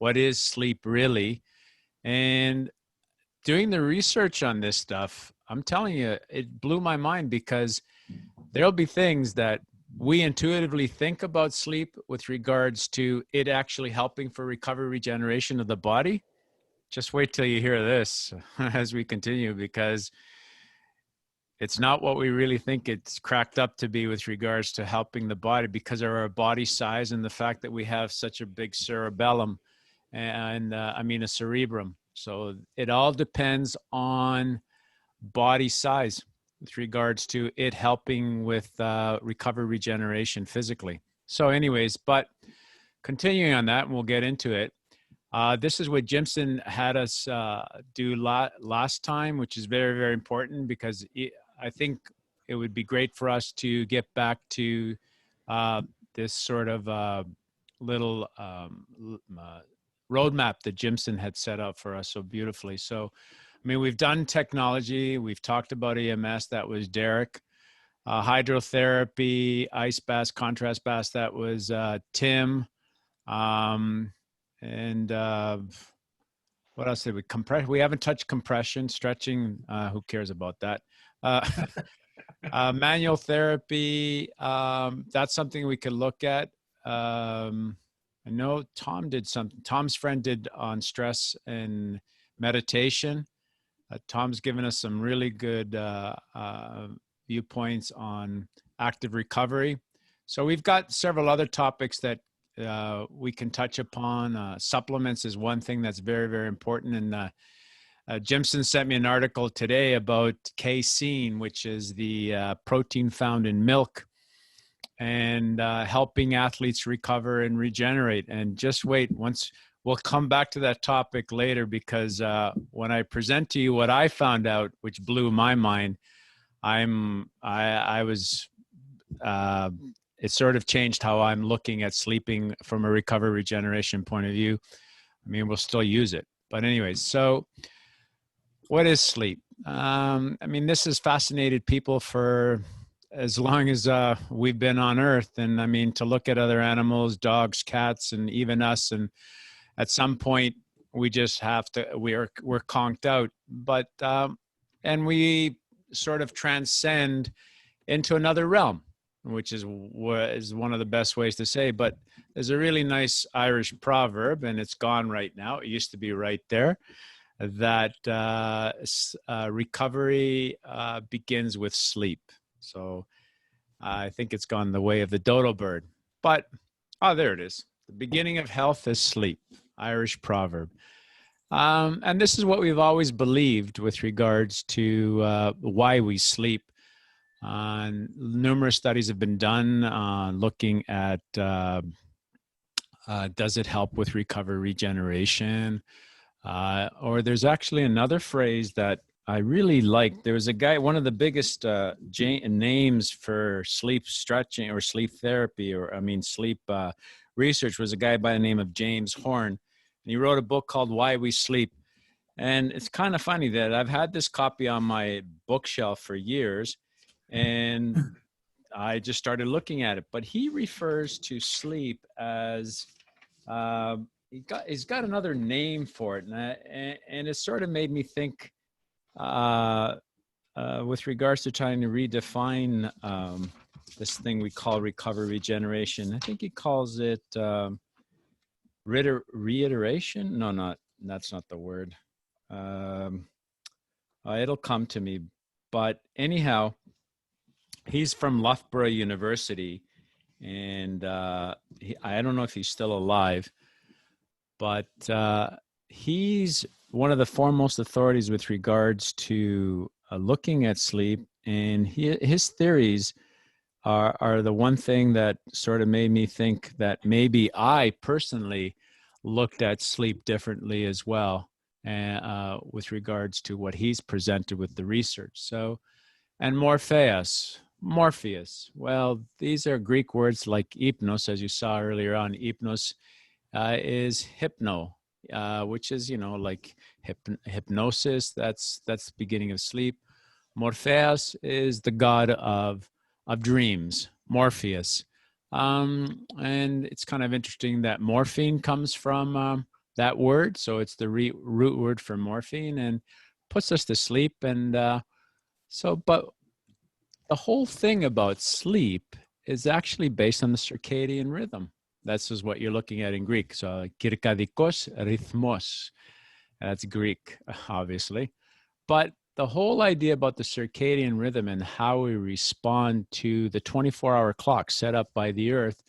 what is sleep really? And doing the research on this stuff, I'm telling you, it blew my mind, because there'll be things that we intuitively think about sleep with regards to it actually helping for recovery, regeneration of the body. Just wait till you hear this as we continue, because it's not what we really think it's cracked up to be with regards to helping the body, because of our body size and the fact that we have such a big cerebellum and a cerebrum. So it all depends on body size with regards to it helping with recovery, regeneration physically. So anyways, but continuing on that, and we'll get into it. This is what Jimson had us do last time, which is very, very important, because I think it would be great for us to get back to this sort of little roadmap that Jimson had set up for us so beautifully. So, I mean, we've done technology. We've talked about EMS. That was Derek. Hydrotherapy, ice baths, contrast baths. That was Tim. And what else did we compress? We haven't touched compression, stretching. Who cares about that? Manual therapy. That's something we could look at. I know Tom did something. Tom's friend did on stress and meditation. Tom's given us some really good viewpoints on active recovery. So we've got several other topics that we can touch upon. Supplements is one thing that's very, very important. And Jimson sent me an article today about casein, which is the protein found in milk, and helping athletes recover and regenerate. And just wait, we'll come back to that topic later, because when I present to you what I found out, which blew my mind, it sort of changed how I'm looking at sleeping from a recovery, regeneration point of view. I mean, we'll still use it, but anyways, so what is sleep? I mean, this has fascinated people for as long as we've been on Earth. And I mean, to look at other animals, dogs, cats, and even us, and at some point we just have to, we're conked out, but and we sort of transcend into another realm, which is one of the best ways to say. But there's a really nice Irish proverb, and it's gone right now. It used to be right there, that recovery begins with sleep. So I think it's gone the way of the dodo bird. But, there it is. The beginning of health is sleep, Irish proverb. And this is what we've always believed with regards to why we sleep. Numerous studies have been done looking at does it help with recovery, regeneration? Or there's actually another phrase that I really like. There was a guy, one of the biggest names for sleep stretching or sleep therapy, sleep research, was a guy by the name of James Horn. And he wrote a book called Why We Sleep. And it's kind of funny that I've had this copy on my bookshelf for years, and I just started looking at it. But he refers to sleep as he's got another name for it, and it sort of made me think with regards to trying to redefine this thing we call recovery, regeneration. I think he calls it reiteration. No, that's not the word. It'll come to me. But anyhow, he's from Loughborough University, and I don't know if he's still alive, but he's one of the foremost authorities with regards to looking at sleep. And his theories are the one thing that sort of made me think that maybe I personally looked at sleep differently as well, with regards to what he's presented with the research. So, and Morpheus. Well, these are Greek words like hypnos, as you saw earlier on. Hypnos is hypno, which is, like hypnosis. That's the beginning of sleep. Morpheus is the god of dreams, Morpheus. And it's kind of interesting that morphine comes from that word. So it's the root word for morphine, and puts us to sleep. And but the whole thing about sleep is actually based on the circadian rhythm. That's just what you're looking at in Greek. So kirkadikos rhythmos. That's Greek, obviously. But the whole idea about the circadian rhythm and how we respond to the 24-hour clock set up by the Earth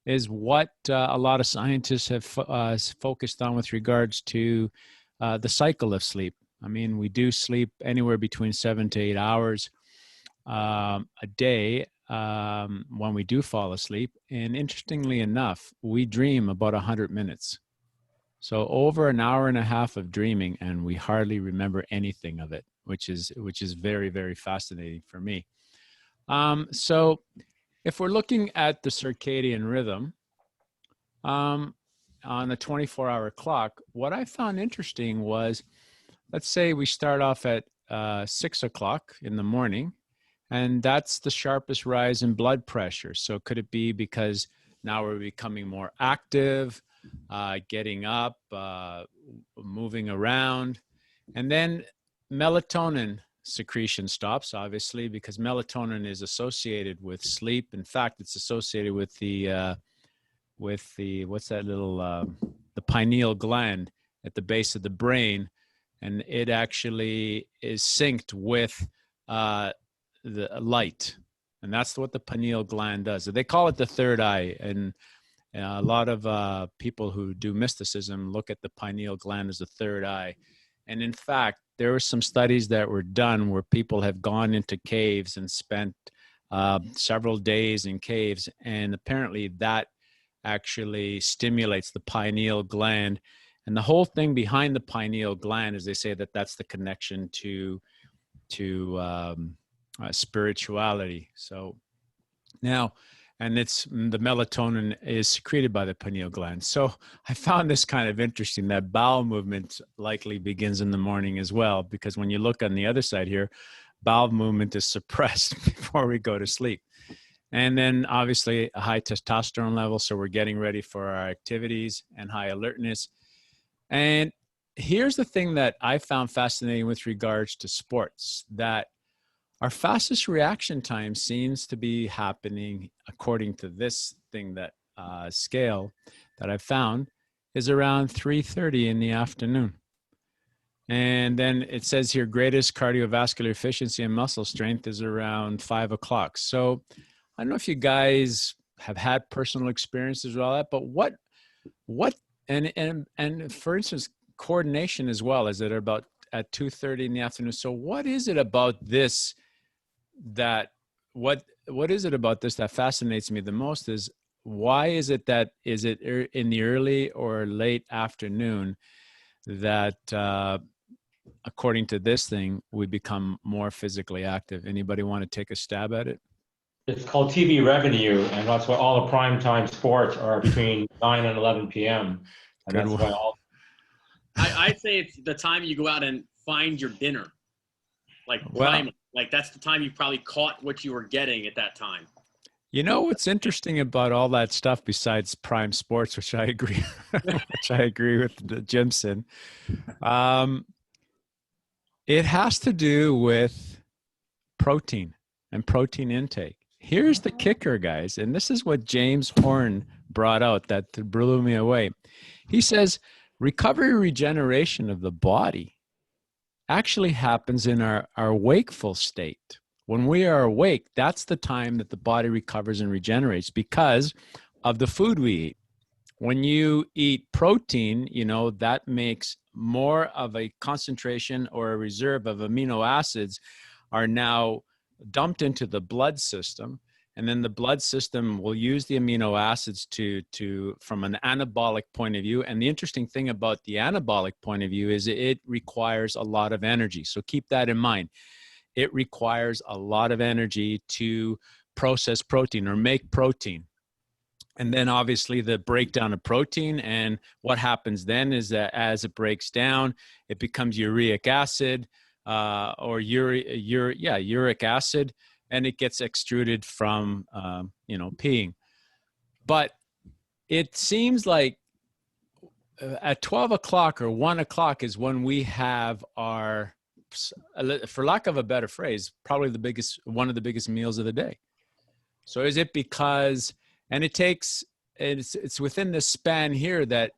is what a lot of scientists have focused on with regards to the cycle of sleep. I mean, we do sleep anywhere between 7 to 8 hours a day when we do fall asleep. And interestingly enough, we dream about 100 minutes. So over an hour and a half of dreaming, and we hardly remember anything of it, which is very, very fascinating for me. So if we're looking at the circadian rhythm on a 24-hour clock, what I found interesting was, let's say we start off at 6 o'clock in the morning, and that's the sharpest rise in blood pressure. So could it be because now we're becoming more active, getting up, moving around, and then melatonin secretion stops, obviously, because melatonin is associated with sleep. In fact, it's associated with the what's that little the pineal gland at the base of the brain, and it actually is synced with the light, and that's what the pineal gland does. They call it the third eye, and a lot of people who do mysticism look at the pineal gland as the third eye. And in fact, there were some studies that were done where people have gone into caves and spent several days in caves, and apparently that actually stimulates the pineal gland. And the whole thing behind the pineal gland is they say that that's the connection to spirituality. So now, and it's the melatonin is secreted by the pineal gland. So I found this kind of interesting, that bowel movement likely begins in the morning as well, because when you look on the other side here, bowel movement is suppressed before we go to sleep. And then obviously a high testosterone level. So we're getting ready for our activities, and high alertness. And here's the thing that I found fascinating with regards to sports, that our fastest reaction time seems to be happening, according to this thing, that scale that I've found, is around 3:30 in the afternoon. And then it says here, greatest cardiovascular efficiency and muscle strength is around 5 o'clock. So I don't know if you guys have had personal experiences with all that, but what, and for instance, coordination as well, is it about at 2:30 in the afternoon? So what is it about this that, what is it about this that fascinates me the most? Is why is it that, is it in the early or late afternoon that according to this thing we become more physically active? Anybody want to take a stab at it? It's called TV revenue, and that's why all the primetime sports are between 9 and 11 p.m. And Good that's one. why all. I'd say it's the time you go out and find your dinner, like prime. Well, Like that's the time you probably caught what you were getting at that time. you know what's interesting about all that stuff besides prime sports, which I agree, which I agree with the Jimson, it has to do with protein and protein intake. Here's the kicker, guys, and this is what James Horn brought out that blew me away. He says recovery regeneration of the body actually happens in our wakeful state. When we are awake, that's the time that the body recovers and regenerates because of the food we eat. When you eat protein, you know, that makes more of a concentration or a reserve of amino acids are now dumped into the blood system. And then the blood system will use the amino acids to from an anabolic point of view. And the interesting thing about the anabolic point of view is it requires a lot of energy. So keep that in mind. It requires a lot of energy to process protein or make protein. And then obviously the breakdown of protein, and what happens then is that as it breaks down, it becomes uric acid or uric acid, and it gets extruded from, peeing. But it seems like at 12 o'clock or 1 o'clock is when we have our, for lack of a better phrase, probably one of the biggest meals of the day. So is it because, and it's within the span here that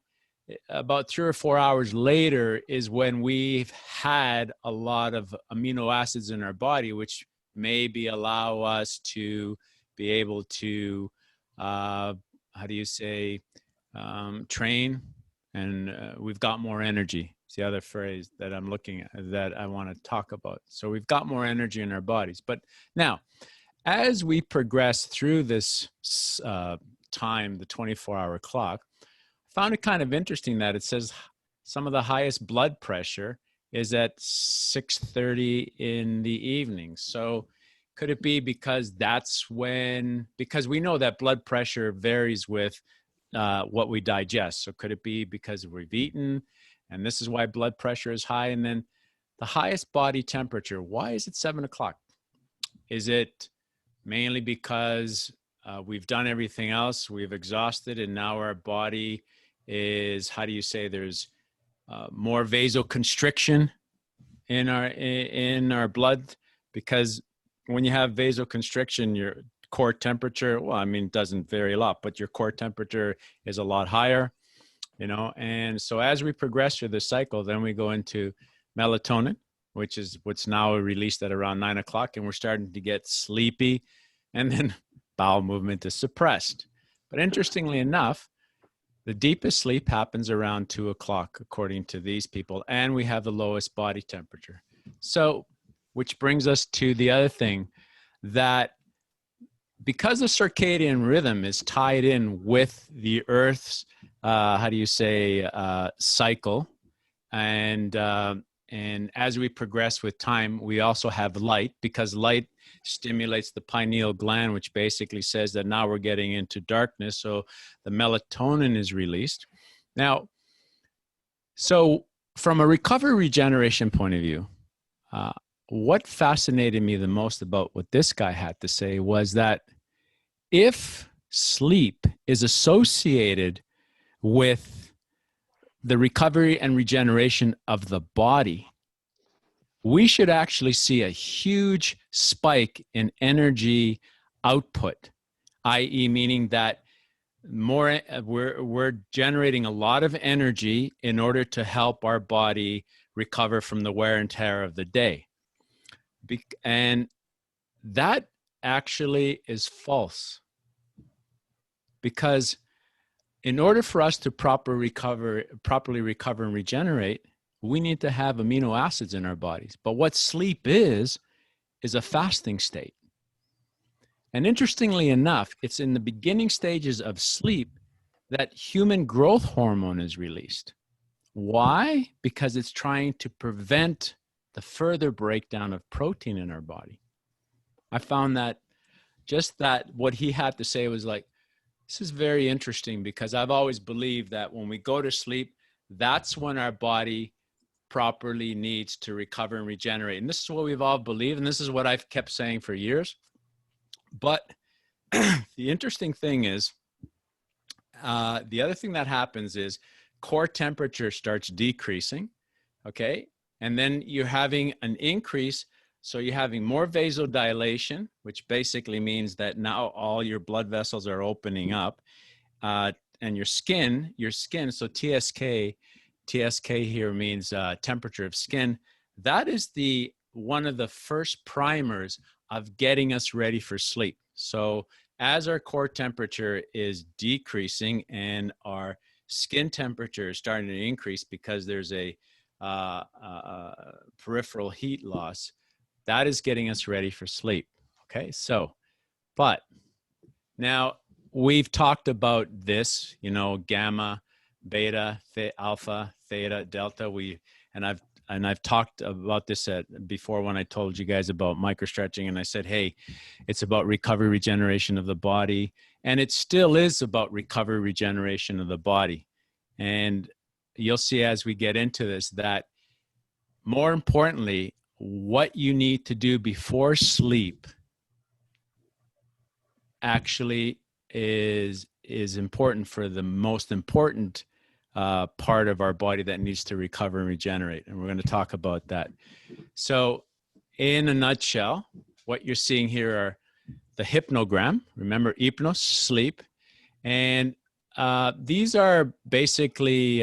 about 3 or 4 hours later is when we've had a lot of amino acids in our body, which maybe allow us to be able to, train, and we've got more energy. It's the other phrase that I'm looking at that I want to talk about. So we've got more energy in our bodies. But now, as we progress through this time, the 24-hour clock, I found it kind of interesting that it says some of the highest blood pressure is at 6:30 in the evening. So could it be because because we know that blood pressure varies with what we digest. So could it be because we've eaten and this is why blood pressure is high? And then the highest body temperature, why is it 7 o'clock? Is it mainly because we've done everything else, we've exhausted, and now our body is, there's more vasoconstriction in our blood? Because when you have vasoconstriction, your core temperature, doesn't vary a lot, but your core temperature is a lot higher, and so as we progress through the cycle, then we go into melatonin, which is what's now released at around 9 o'clock, and we're starting to get sleepy, and then bowel movement is suppressed. But interestingly enough, the deepest sleep happens around 2 o'clock, according to these people, and we have the lowest body temperature. So, which brings us to the other thing, that because the circadian rhythm is tied in with the Earth's, cycle, and as we progress with time, we also have light, because light stimulates the pineal gland, which basically says that now we're getting into darkness. So the melatonin is released. Now, so from a recovery regeneration point of view, what fascinated me the most about what this guy had to say was that if sleep is associated with the recovery and regeneration of the body, we should actually see a huge spike in energy output, i.e. meaning that we're generating a lot of energy in order to help our body recover from the wear and tear of the day. And that actually is false, because in order for us to properly recover and regenerate, we need to have amino acids in our bodies. But what sleep is a fasting state. And interestingly enough, it's in the beginning stages of sleep that human growth hormone is released. Why? Because it's trying to prevent the further breakdown of protein in our body. I found that what he had to say was like, this is very interesting, because I've always believed that when we go to sleep, that's when our body properly needs to recover and regenerate. And this is what we've all believed, and this is what I've kept saying for years. But the interesting thing is, the other thing that happens is core temperature starts decreasing, okay? And then you're having an increase. So you're having more vasodilation, which basically means that now all your blood vessels are opening up, and your skin, so TSK here means temperature of skin. That is one of the first primers of getting us ready for sleep. So as our core temperature is decreasing and our skin temperature is starting to increase because there's a peripheral heat loss, that is getting us ready for sleep. Okay, so, but now we've talked about this, gamma, beta, alpha, theta, delta. I've talked about this before when I told you guys about microstretching, and I said, hey, it's about recovery, regeneration of the body. And it still is about recovery, regeneration of the body. And you'll see as we get into this that more importantly, what you need to do before sleep actually is important for the most important part of our body that needs to recover and regenerate. And we're going to talk about that. So in a nutshell, what you're seeing here are the hypnogram. Remember, hypnos, sleep. And these are basically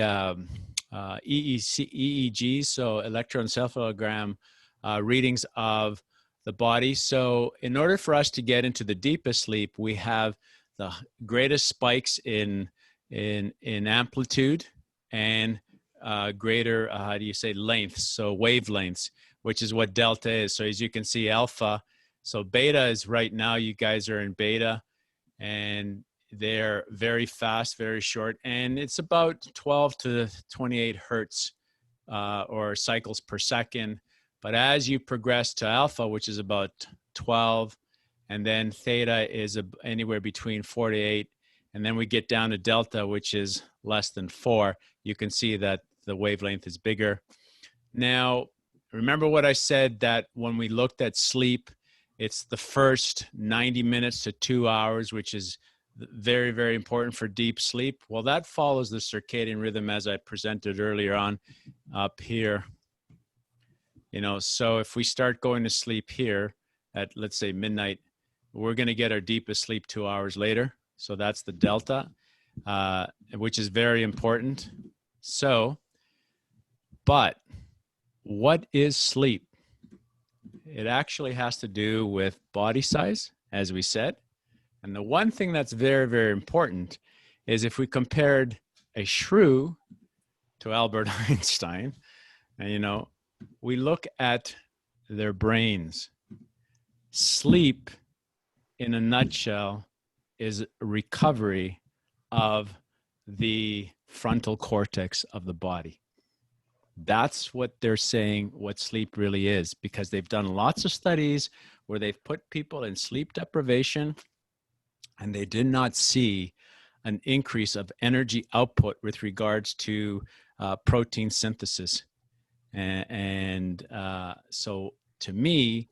EEGs, so electroencephalogram readings of the body. So in order for us to get into the deepest sleep, we have the greatest spikes in amplitude and greater, how do you say, lengths, so wavelengths, which is what delta is. So as you can see, alpha, so beta is right now, you guys are in beta, and they're very fast, very short, and it's about 12 to 28 hertz or cycles per second. But as you progress to alpha, which is about 12, and then theta is anywhere between 4 to 8, and then we get down to delta, which is less than 4, you can see that the wavelength is bigger. Now, remember what I said, that when we looked at sleep, it's the first 90 minutes to 2 hours, which is very, very important for deep sleep. Well, that follows the circadian rhythm as I presented earlier on up here. You know, so if we start going to sleep here at, let's say, midnight, we're going to get our deepest sleep 2 hours later. So that's the delta, which is very important. So, but what is sleep? It actually has to do with body size, as we said. And the one thing that's very, very important is if we compared a shrew to Albert Einstein, and, you know, we look at their brains. Sleep, in a nutshell, is recovery of the frontal cortex of the body. That's what they're saying what sleep really is, because they've done lots of studies where they've put people in sleep deprivation and they did not see an increase of energy output with regards to protein synthesis. And so to me,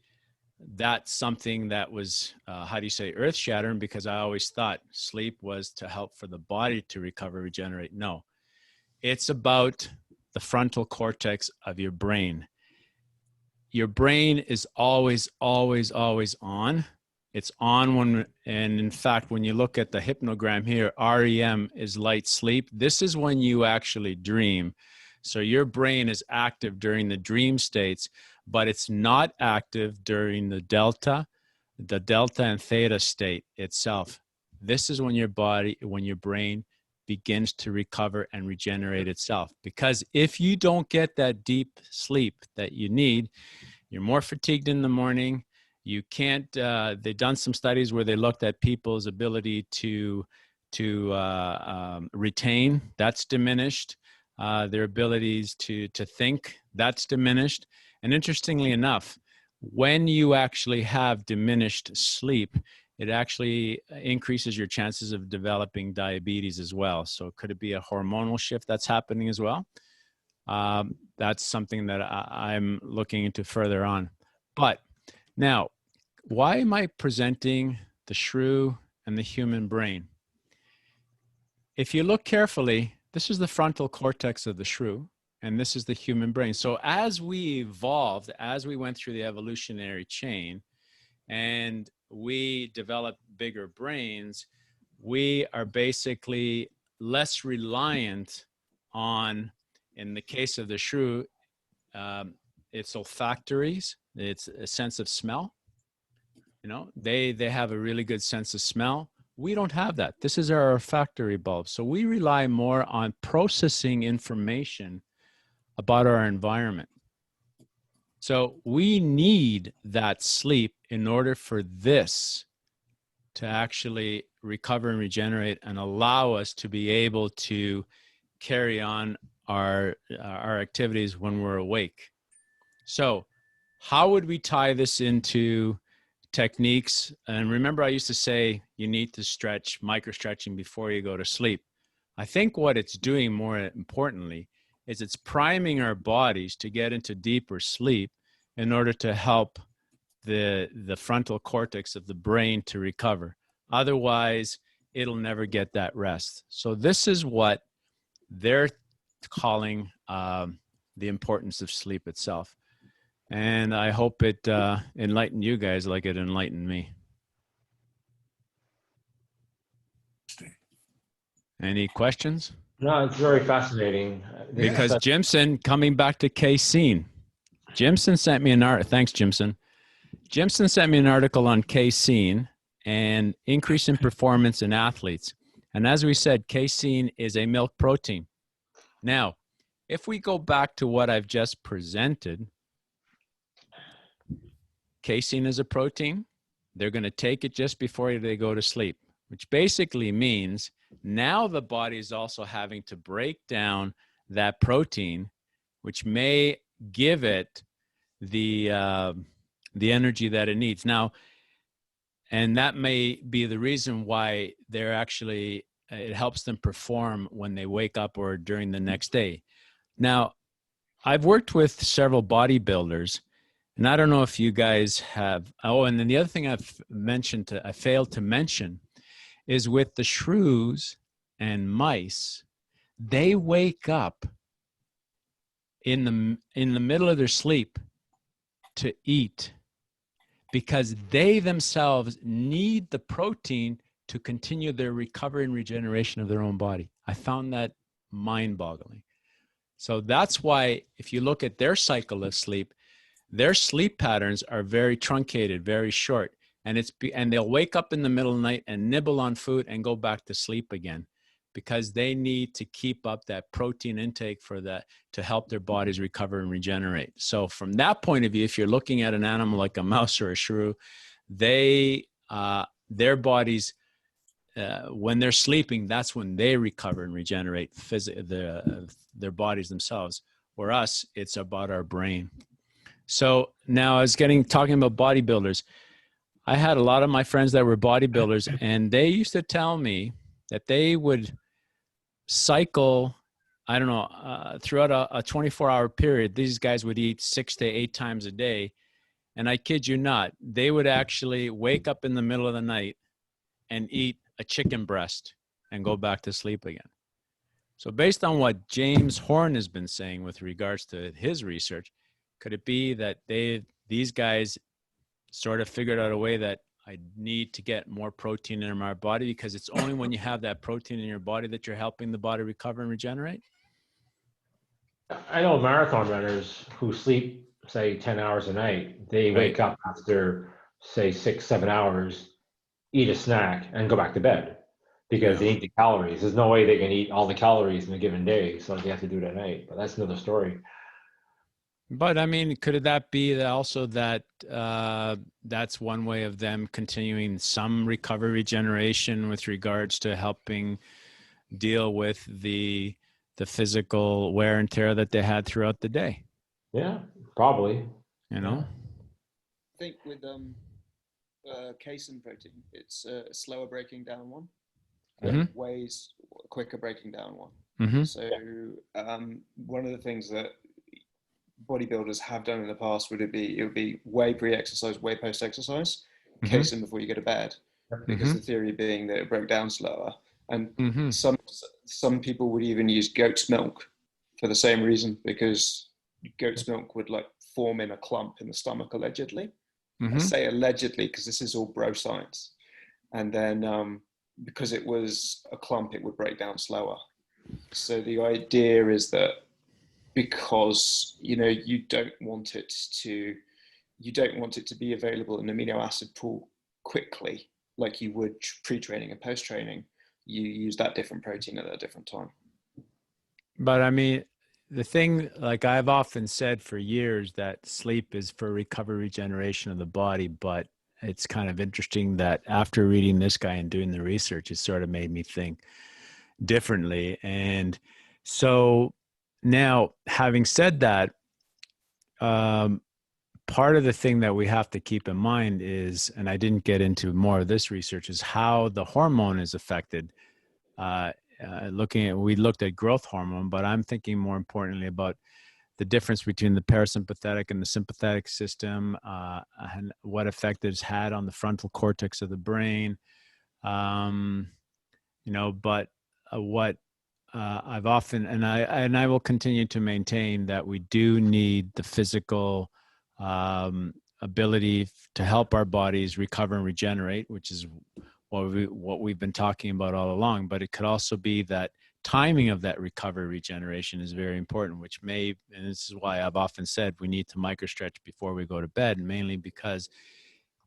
that's something that was, how do you say, earth shattering, because I always thought sleep was to help for the body to recover, regenerate. No, it's about the frontal cortex of your brain. Your brain is always, always, always on. It's on when, and in fact, when you look at the hypnogram here, REM is light sleep. This is when you actually dream. So your brain is active during the dream states, but it's not active during the delta and theta state itself. This is when your body, when your brain begins to recover and regenerate itself. Because if you don't get that deep sleep that you need, you're more fatigued in the morning. You can't, they've done some studies where they looked at people's ability to retain, that's diminished. Their abilities to think, that's diminished. And interestingly enough, when you actually have diminished sleep, it actually increases your chances of developing diabetes as well. So could it be a hormonal shift that's happening as well? That's something that I'm looking into further on. But now, why am I presenting the shrew and the human brain? If you look carefully, this is the frontal cortex of the shrew, and this is the human brain. So as we evolved, as we went through the evolutionary chain, and we developed bigger brains, we are basically less reliant on, in the case of the shrew, it's olfactories, it's a sense of smell. You know, they have a really good sense of smell. We don't have that. This is our olfactory bulb. So we rely more on processing information about our environment. So we need that sleep in order for this to actually recover and regenerate and allow us to be able to carry on our activities when we're awake. So how would we tie this into techniques? And remember, I used to say you need to stretch, micro stretching before you go to sleep. I think what it's doing more importantly is it's priming our bodies to get into deeper sleep in order to help the frontal cortex of the brain to recover. Otherwise, it'll never get that rest. So this is what they're calling the importance of sleep itself. And I hope it enlightened you guys like it enlightened me. Any questions? No, it's very fascinating. Because Jimson, coming back to casein, Jimson sent me an article. Thanks, Jimson. Jimson sent me an article on casein and increase in performance in athletes. And as we said, casein is a milk protein. Now, if we go back to what I've just presented, casein is a protein. They're going to take it just before they go to sleep, which basically means now the body is also having to break down that protein, which may give it the energy that it needs. Now, and that may be the reason why they're actually, it helps them perform when they wake up or during the next day. Now, I've worked with several bodybuilders, and I don't know if you guys have. Oh, and then the other thing I failed to mention is with the shrews and mice, they wake up in the middle of their sleep to eat because they themselves need the protein to continue their recovery and regeneration of their own body. I found that mind-boggling. So that's why if you look at their cycle of sleep, their sleep patterns are very truncated, very short. And they'll wake up in the middle of the night and nibble on food and go back to sleep again because they need to keep up that protein intake to help their bodies recover and regenerate. So from that point of view, if you're looking at an animal like a mouse or a shrew, their bodies, when they're sleeping, that's when they recover and regenerate their bodies themselves. For us, it's about our brain. So now I was talking about bodybuilders. I had a lot of my friends that were bodybuilders, and they used to tell me that they would cycle, I don't know, throughout a 24-hour period, these guys would eat 6 to 8 times a day. And I kid you not, they would actually wake up in the middle of the night and eat a chicken breast and go back to sleep again. So based on what James Horn has been saying with regards to his research, could it be that these guys sort of figured out a way that I need to get more protein in my body because it's only when you have that protein in your body that you're helping the body recover and regenerate? I know marathon runners who sleep, say, 10 hours a night. They wake up after, say, 6, 7 hours, eat a snack, and go back to bed because they eat the calories. There's no way they can eat all the calories in a given day, so they have to do it at night. But that's another story. But I mean, could that be also that that's one way of them continuing some recovery regeneration with regards to helping deal with the physical wear and tear that they had throughout the day? Yeah, probably. You know? I think with casein protein, it's a slower breaking down one. Mm-hmm. Ways quicker breaking down one. Mm-hmm. So one of the things that bodybuilders have done in the past would be way pre-exercise, way post-exercise, casein before you go to bed, because the theory being that it broke down slower. And some people would even use goat's milk for the same reason, because goat's milk would like form in a clump in the stomach allegedly. I say allegedly because this is all bro science. And then because it was a clump, it would break down slower. So the idea is that because you don't want it to be available in amino acid pool quickly like you would pre-training and post-training, you use that different protein at a different time. But I mean, the thing, like I've often said for years, that sleep is for recovery regeneration of the body, but it's kind of interesting that after reading this guy and doing the research, it sort of made me think differently. And so now, having said that, part of the thing that we have to keep in mind is, and I didn't get into more of this research, is how the hormone is affected. We looked at growth hormone, but I'm thinking more importantly about the difference between the parasympathetic and the sympathetic system, and what effect it's had on the frontal cortex of the brain. But what I've often, and I will continue to maintain that we do need the physical ability to help our bodies recover and regenerate, which is what we've been talking about all along. But it could also be that timing of that recovery regeneration is very important, which may, and this is why I've often said we need to microstretch before we go to bed, mainly because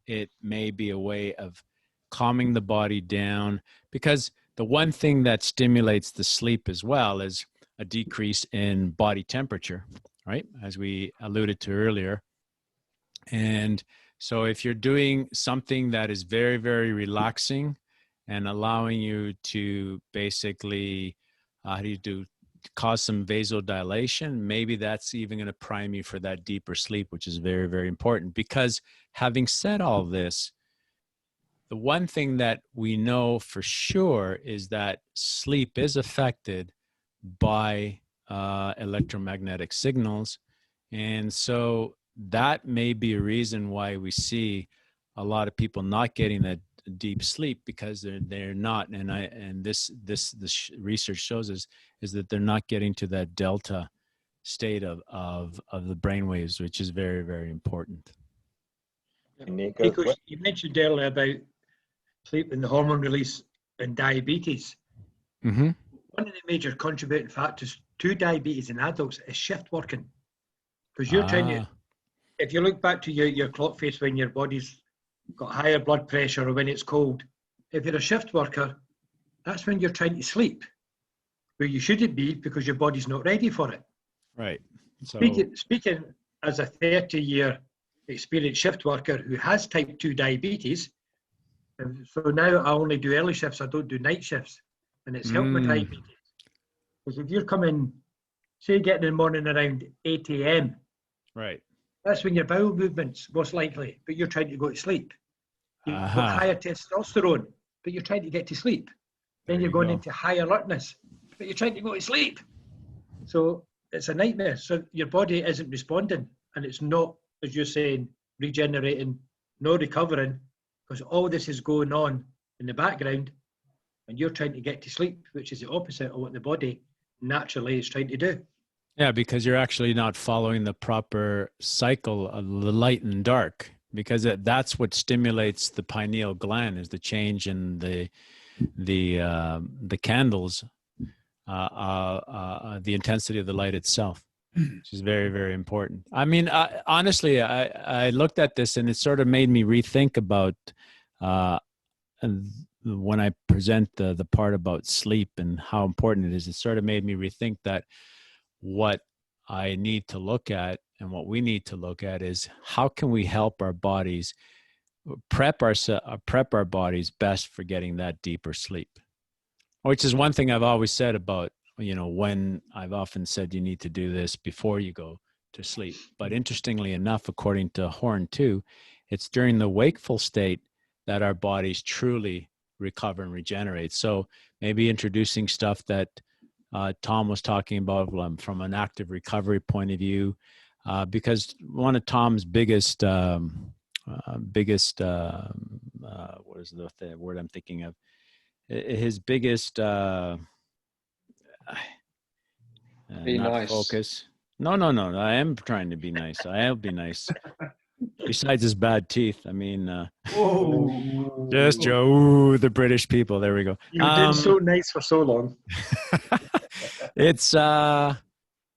it may be a way of calming the body down. Because the one thing that stimulates the sleep as well is a decrease in body temperature, right? As we alluded to earlier. And so if you're doing something that is very, very relaxing and allowing you to basically, cause some vasodilation, maybe that's even going to prime you for that deeper sleep, which is very, very important. Because having said all this, the one thing that we know for sure is that sleep is affected by electromagnetic signals. And so that may be a reason why we see a lot of people not getting that deep sleep, because they're not, and this research shows us is that they're not getting to that delta state of the brainwaves, which is very, very important. Nico, you mentioned earlier about sleep and the hormone release and diabetes. Mm-hmm. One of the major contributing factors to diabetes in adults is shift working, because you're trying to, if you look back to your clock face when your body's got higher blood pressure or when it's cold, if you're a shift worker, that's when you're trying to sleep, where you shouldn't be because your body's not ready for it. Right. So Speaking as a 30-year experienced shift worker who has type 2 diabetes, and so now I only do early shifts, I don't do night shifts, and it's helped with diabetes. Because if you're coming, say getting in the morning around 8 a.m, right, that's when your bowel movements most likely, but you're trying to go to sleep. You've got higher testosterone, but you're trying to get to sleep. Then you're going into high alertness, but you're trying to go to sleep. So it's a nightmare. So your body isn't responding, and it's not, as you're saying, regenerating, no recovering, because all this is going on in the background, and you're trying to get to sleep, which is the opposite of what the body naturally is trying to do. Yeah, because you're actually not following the proper cycle of the light and dark, because that's what stimulates the pineal gland, is the change in the candles, the intensity of the light itself, which is very, very important. I mean, honestly, I looked at this and it sort of made me rethink about when I present the part about sleep and how important it is. It sort of made me rethink that what I need to look at and what we need to look at is how can we help our bodies prep our bodies best for getting that deeper sleep, which is one thing I've always said about, when I've often said you need to do this before you go to sleep. But interestingly enough, according to Horn 2, it's during the wakeful state that our bodies truly recover and regenerate. So maybe introducing stuff that Tom was talking about from an active recovery point of view, because one of Tom's biggest what is the word I'm thinking of? His biggest be not nice. focus. No. I am trying to be nice. I'll be nice. Besides his bad teeth, I mean, just Joe. Ooh, the British people. There we go. You've been so nice for so long. It's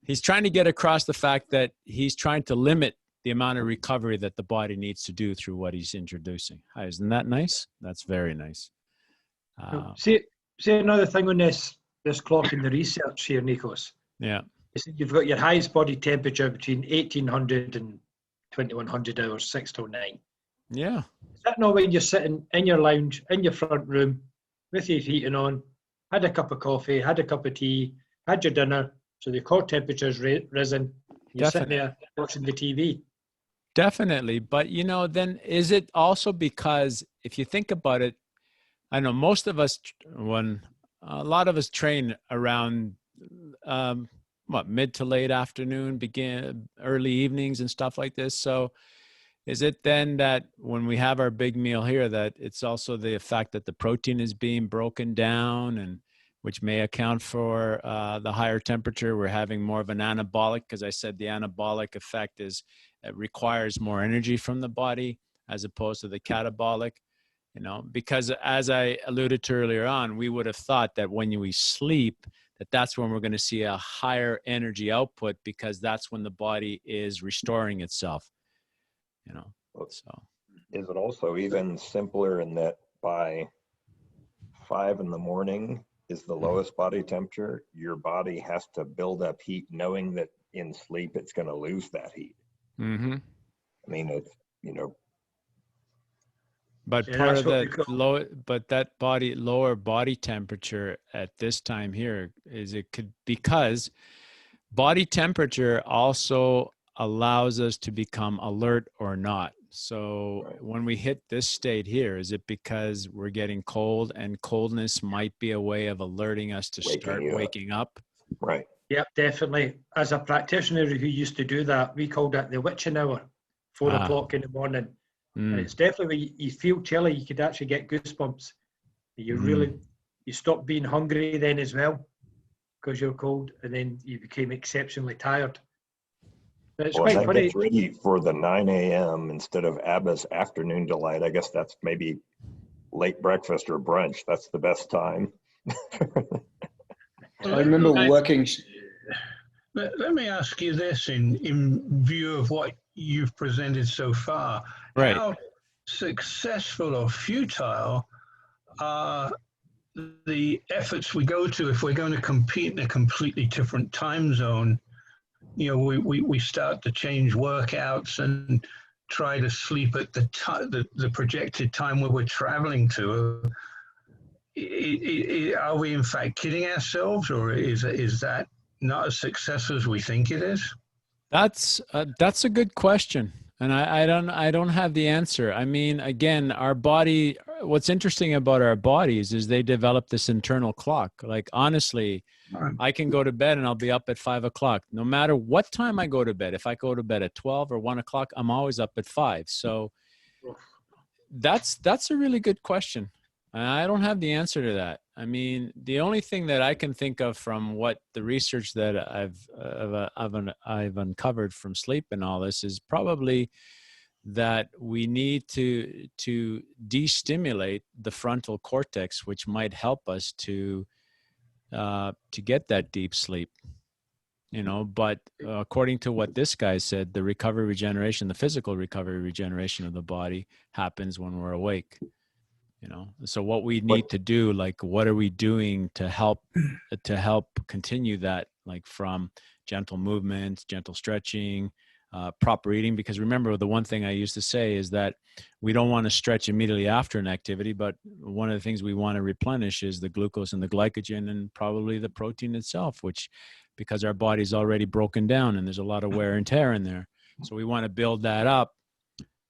he's trying to get across the fact that he's trying to limit the amount of recovery that the body needs to do through what he's introducing. Hi, isn't that nice? That's very nice. See another thing on this clock in the research here, Nikos. Yeah. You've got your highest body temperature between 1800 and 2100 hours, 6 till 9. Yeah. Is that not when you're sitting in your lounge, in your front room, with your heating on, had a cup of coffee, had a cup of tea, had your dinner, so the core temperature's risen, you're sitting there watching the TV? Definitely. But, then is it also because if you think about it, I know most of us, a lot of us train around mid to late afternoon, begin early evenings and stuff like this. So is it then that when we have our big meal here, that it's also the fact that the protein is being broken down and which may account for the higher temperature. We're having more of an anabolic, because I said the anabolic effect is it requires more energy from the body as opposed to the catabolic. You know, because as I alluded to earlier on, we would have thought that when we sleep, that's when we're going to see a higher energy output, because that's when the body is restoring itself. You know, so is it also even simpler in that by 5 in the morning is the lowest body temperature? Your body has to build up heat, knowing that in sleep it's going to lose that heat. Mm-hmm. I mean, it's, you know. But part of that lower body temperature at this time here is because body temperature also allows us to become alert or not. So when we hit this state here, is it because we're getting cold, and coldness might be a way of alerting us to start waking up? Right. Yep, definitely. As a practitioner who used to do that, we called it the witching hour, 4 o'clock in the morning. And it's definitely when you feel chilly, you could actually get goosebumps. You stop being hungry then as well, because you're cold, and then you became exceptionally tired. But it's quite funny. Gets ready for the 9 a.m. instead of Abba's afternoon delight. I guess that's maybe late breakfast or brunch. That's the best time. I remember working. Let me ask you this in view of what you've presented so far. Right. How successful or futile are the efforts we go to if we're going to compete in a completely different time zone? You know, we start to change workouts and try to sleep at the projected time where we're traveling to. Are we in fact kidding ourselves, or is that not as successful as we think it is? That's a good question, and I don't have the answer. I mean, again, our body. What's interesting about our bodies is they develop this internal clock. Like, honestly, I can go to bed and I'll be up at 5 o'clock, no matter what time I go to bed. If I go to bed at 12 or 1 o'clock, I'm always up at 5. So that's a really good question. I don't have the answer to that. I mean, the only thing that I can think of from what the research that I've uncovered from sleep and all this is probably that we need to de-stimulate the frontal cortex, which might help us to get that deep sleep. You know, but according to what this guy said, the recovery regeneration, the physical recovery regeneration of the body happens when we're awake. You know, so what we need to do, like, what are we doing to help continue that, like, from gentle movements, gentle stretching, proper eating? Because remember, the one thing I used to say is that we don't want to stretch immediately after an activity, but one of the things we want to replenish is the glucose and the glycogen and probably the protein itself, which, because our body's already broken down and there's a lot of wear and tear in there. So we want to build that up.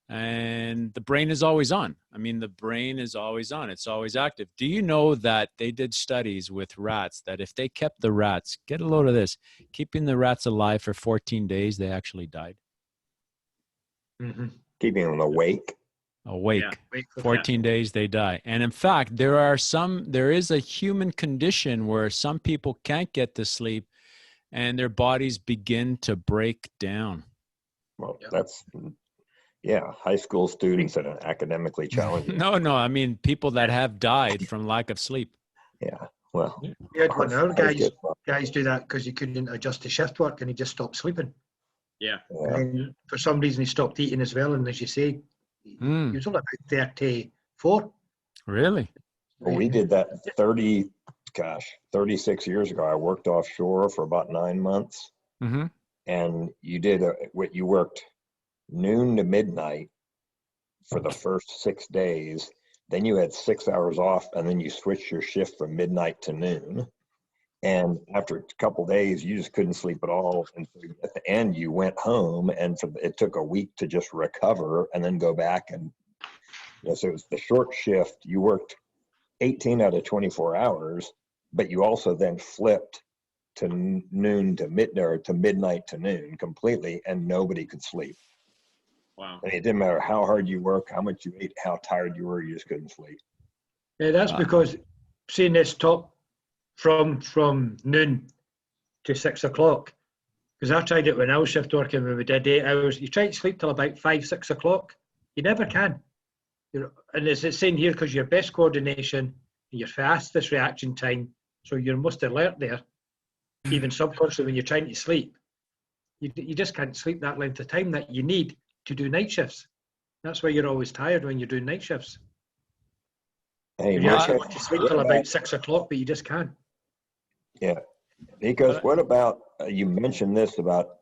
And the brain is always on. I mean, the brain is always on. It's always active. Do you know that they did studies with rats that if they kept the rats, get a load of this, keeping the rats alive for 14 days, they actually died? Mm-hmm. Keeping them awake. Awake. Yeah, 14 days, they die. And in fact, there is a human condition where some people can't get to sleep and their bodies begin to break down. Well, that's... Yeah, high school students that are academically challenging. No, I mean people that have died from lack of sleep. Yeah, well. We had one of our guys do that because he couldn't adjust to shift work and he just stopped sleeping. Yeah. And then for some reason he stopped eating as well, and as you say, he was only about 34. Really? Well, we did that 36 years ago. I worked offshore for about 9 months. Mm-hmm. And you worked noon to midnight for the first 6 days. Then you had 6 hours off, and then you switched your shift from midnight to noon. And after a couple of days, you just couldn't sleep at all. And so at the end, you went home, and it took a week to just recover and then go back. And so it was the short shift. You worked 18 out of 24 hours, but you also then flipped to noon to midnight to noon completely, and nobody could sleep. Wow. And it didn't matter how hard you work, how much you ate, how tired you were, you just couldn't sleep. Yeah, that's because seeing this top from noon to 6 o'clock. Because I tried it when I was shift working, when we did 8 hours. You try to sleep till about 5, 6 o'clock. You never can. And as it's saying here, because your best coordination, your fastest reaction time, so you're most alert there, even subconsciously when you're trying to sleep. You just can't sleep that length of time that you need to do night shifts. That's why you're always tired when you're doing night shifts. Hey, You actually Nico, want to sleep what till about- about 6 o'clock, but you just can't. Yeah. Because what about, you mentioned this about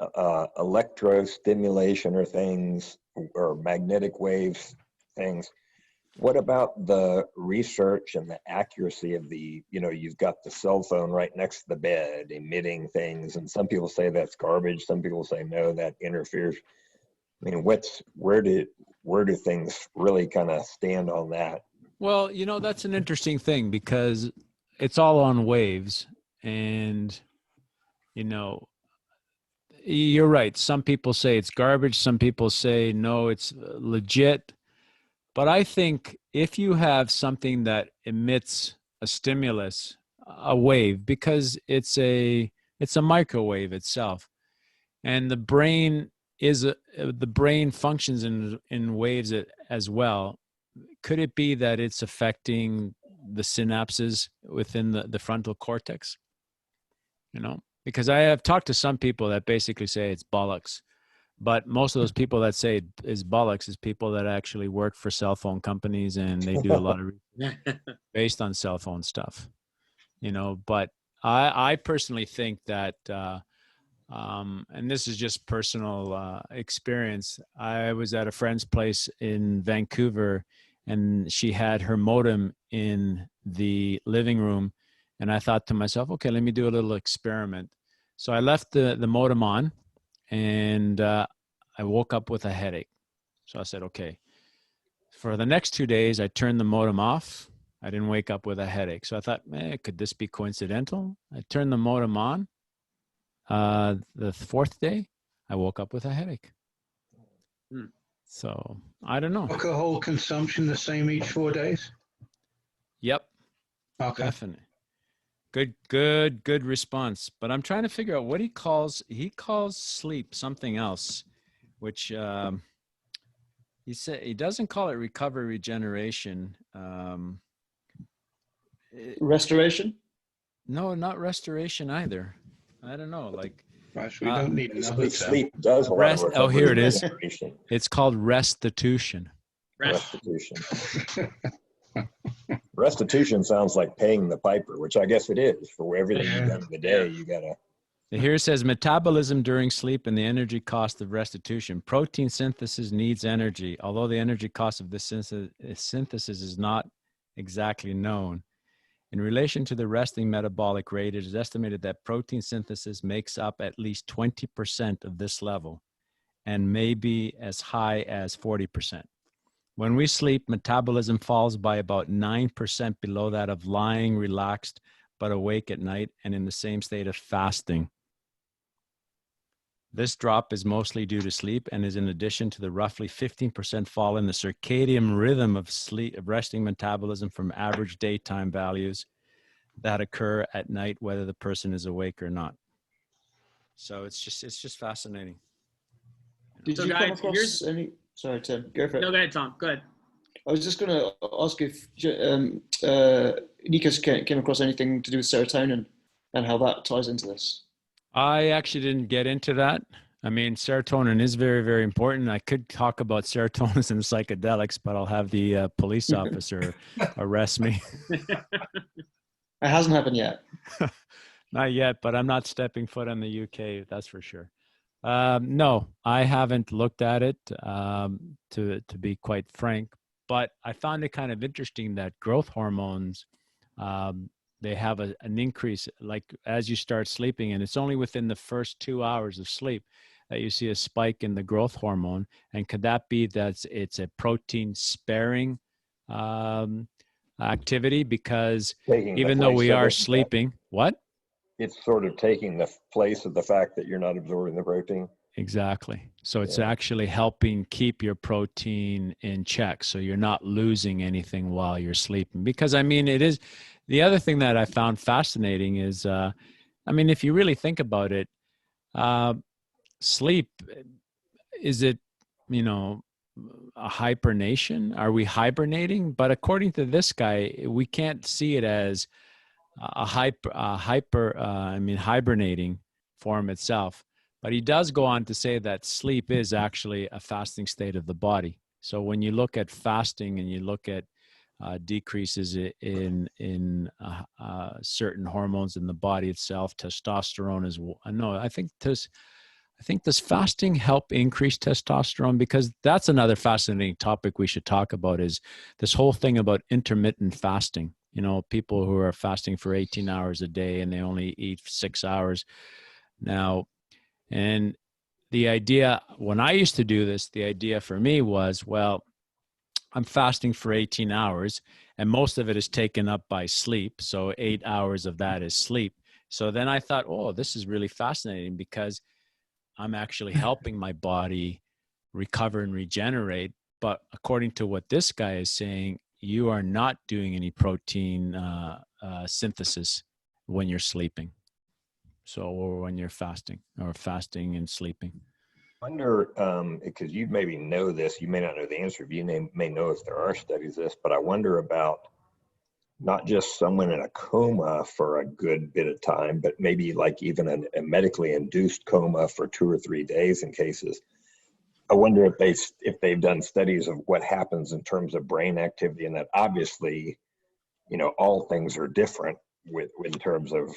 electrostimulation or things, or magnetic waves things. What about the research and the accuracy of the, you've got the cell phone right next to the bed emitting things, and some people say that's garbage. Some people say, no, that interferes. I mean, where do things really kind of stand on that? Well, that's an interesting thing because it's all on waves, and, you're right. Some people say it's garbage. Some people say, no, it's legit. But I think if you have something that emits a stimulus, a wave, because it's a microwave itself, and the brain functions in waves as well. Could it be that it's affecting the synapses within the frontal cortex? Because I have talked to some people that basically say it's bollocks. But most of those people that say it is bollocks is people that actually work for cell phone companies, and they do a lot of research based on cell phone stuff, But I personally think that, and this is just personal experience. I was at a friend's place in Vancouver, and she had her modem in the living room, and I thought to myself, okay, let me do a little experiment. So I left the modem on, and I woke up with a headache. So I said, okay, for the next 2 days, I turned the modem off. I didn't wake up with a headache. So I thought, could this be coincidental? I turned the modem on. The fourth day, I woke up with a headache. So I don't know. Alcohol consumption the same each 4 days? Yep. Okay. Definitely. Good response. But I'm trying to figure out what he calls sleep something else, which he said he doesn't call it recovery regeneration. Restoration? No, not restoration either. I don't know. Like, Right, so we don't need another term. Sleep does a lot of recovery. Oh, here it is. regeneration. It's called restitution. Restitution. Restitution sounds like paying the piper, which I guess it is. For everything you've done in the day, you gotta. Here it says metabolism during sleep and the energy cost of restitution. Protein synthesis needs energy, although the energy cost of this synthesis is not exactly known. In relation to the resting metabolic rate, it is estimated that protein synthesis makes up at least 20% of this level and may be as high as 40%. When we sleep, metabolism falls by about 9% below that of lying relaxed but awake at night and in the same state of fasting. This drop is mostly due to sleep and is in addition to the roughly 15% fall in the circadian rhythm of sleep, of resting metabolism from average daytime values that occur at night, whether the person is awake or not. So it's just fascinating. Did So you guys, come across any? Sorry, Tim. Go for it. No, go ahead, Tom. Go ahead. I was just going to ask if Nikos came across anything to do with serotonin and how that ties into this. I actually didn't get into that. I mean, serotonin is very, very important. I could talk about serotonin and psychedelics, but I'll have the police officer arrest me. It hasn't happened yet. Not yet, but I'm not stepping foot in the UK, that's for sure. No, I haven't looked at it, to be quite frank, but I found it kind of interesting that growth hormones, they have an increase, like as you start sleeping, and it's only within the first 2 hours of sleep that you see a spike in the growth hormone. And could that be that it's a protein sparing activity? Because even though we are sleeping, what? It's sort of taking the place of the fact that you're not absorbing the protein. Exactly. So it's actually helping keep your protein in check, so you're not losing anything while you're sleeping. Because I mean, it is, The other thing that I found fascinating is, I mean, if you really think about it, sleep, is it, you know, a hibernation? Are we hibernating? But according to this guy, we can't see it as hibernating form itself. But he does go on to say that sleep is actually a fasting state of the body. So when you look at fasting and you look at decreases in certain hormones in the body itself, testosterone is no. I think does fasting help increase testosterone? Because that's another fascinating topic we should talk about, is this whole thing about intermittent fasting. You know, people who are fasting for 18 hours a day and they only eat 6 hours now. And the idea, when I used to do this, the idea for me was, well, I'm fasting for 18 hours and most of it is taken up by sleep. So 8 hours of that is sleep. So then I thought, oh, this is really fascinating because I'm actually helping my body recover and regenerate. But according to what this guy is saying, you are not doing any protein synthesis when you're sleeping. So, or when you're fasting or fasting and sleeping. I wonder, because you maybe know this, you may not know the answer, but you may know if there are studies of this, but I wonder about not just someone in a coma for a good bit of time, but maybe like even a medically induced coma for 2 or 3 days in cases. I wonder if they've done studies of what happens in terms of brain activity, and that obviously, you know, all things are different in terms of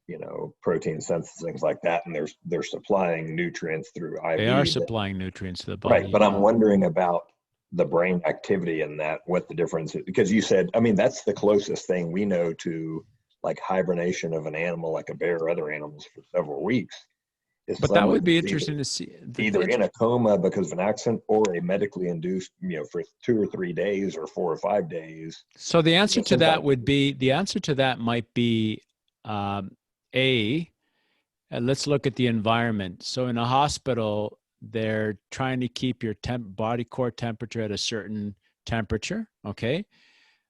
you know, protein synthesis, things like that, and they're supplying nutrients through IV. They are supplying nutrients to the body. Right, but I'm wondering about the brain activity in that, what the difference is, because you said, I mean, that's the closest thing we know to like hibernation of an animal like a bear or other animals for several weeks. But that would be interesting to see. Either in a coma because of an accident or a medically induced, you know, for 2 or 3 days or 4 or 5 days. So the answer to that would be, the answer to that might be, let's look at the environment. So in a hospital, they're trying to keep your body core temperature at a certain temperature, okay?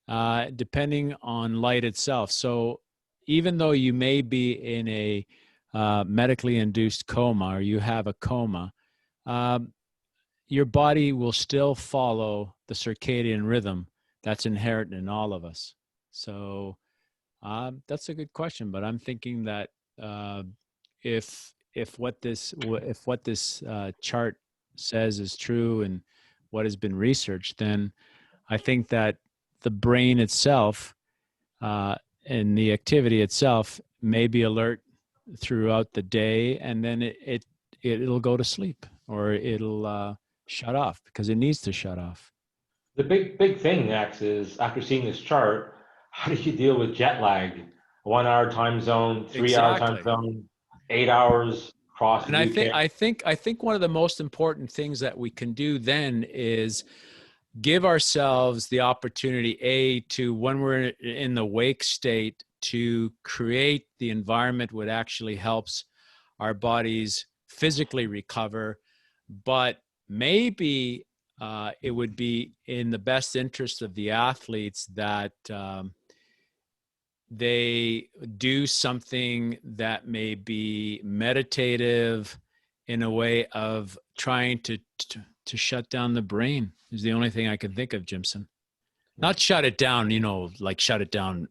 Depending on light itself. So even though you may be in a medically induced coma, or you have a coma, your body will still follow the circadian rhythm that's inherent in all of us. So that's a good question, but I'm thinking that if what this chart says is true and what has been researched, then I think that the brain itself and the activity itself may be alert throughout the day, and then it'll go to sleep, or it'll shut off because it needs to shut off. The big thing next is, after seeing this chart, how do you deal with jet lag? 1 hour time zone, 3 hour time zone, 8 hours across the UK. And I think one of the most important things that we can do then is give ourselves the opportunity, to, when we're in the wake state, to create the environment that actually helps our bodies physically recover. But maybe it would be in the best interest of the athletes that they do something that may be meditative, in a way of trying to shut down the brain. Is the only thing I can think of, Jimson. Not shut it down, you know, like shut it down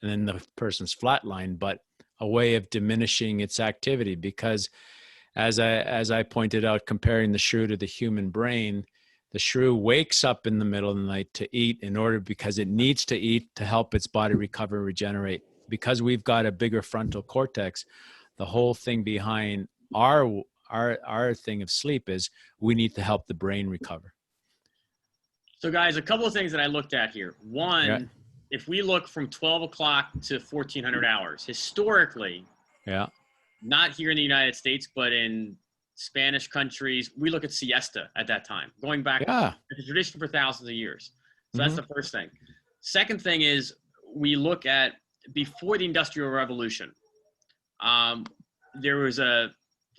and then the person's flatline, but a way of diminishing its activity. Because as I pointed out, comparing the shrew to the human brain, the shrew wakes up in the middle of the night to eat because it needs to eat to help its body recover and regenerate. Because we've got a bigger frontal cortex, the whole thing behind our thing of sleep is we need to help the brain recover. So guys, a couple of things that I looked at here. One, if we look from 12 o'clock to 1400 hours, historically, not here in the United States, but in Spanish countries, we look at siesta at that time, going back to the tradition for thousands of years. So that's the first thing. Second thing is, we look at before the Industrial Revolution, there was a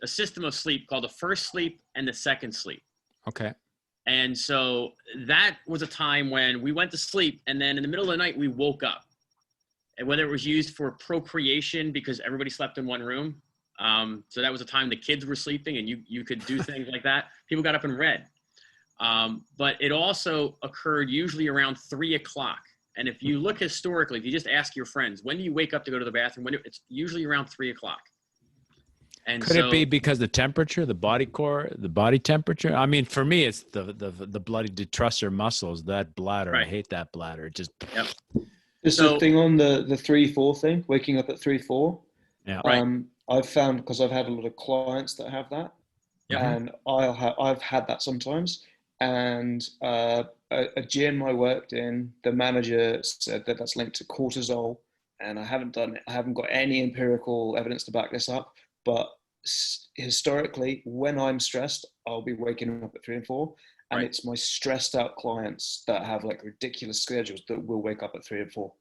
system of sleep called the first sleep and the second sleep. Okay. And so that was a time when we went to sleep, and then in the middle of the night, we woke up. and whether it was used for procreation because everybody slept in one room. So that was a time the kids were sleeping and you could do things like that. People got up and read. But it also occurred usually around 3 o'clock. And if you look historically, if you just ask your friends, when do you wake up to go to the bathroom? It's usually around 3 o'clock. And could it be because the temperature, the body temperature? I mean, for me, it's the bloody detrusor muscles, that bladder. Right. I hate that bladder. Just. Yep. Just a thing on the 3-4 thing, waking up at 3-4. Yeah. Right. I've found, because I've had a lot of clients that have that, and I've had that sometimes. And a gym I worked in, the manager said that that's linked to cortisol, and I haven't got any empirical evidence to back this up. But historically, when I'm stressed, I'll be waking up at 3 and 4, and it's my stressed out clients that have like ridiculous schedules that will wake up at 3 and 4.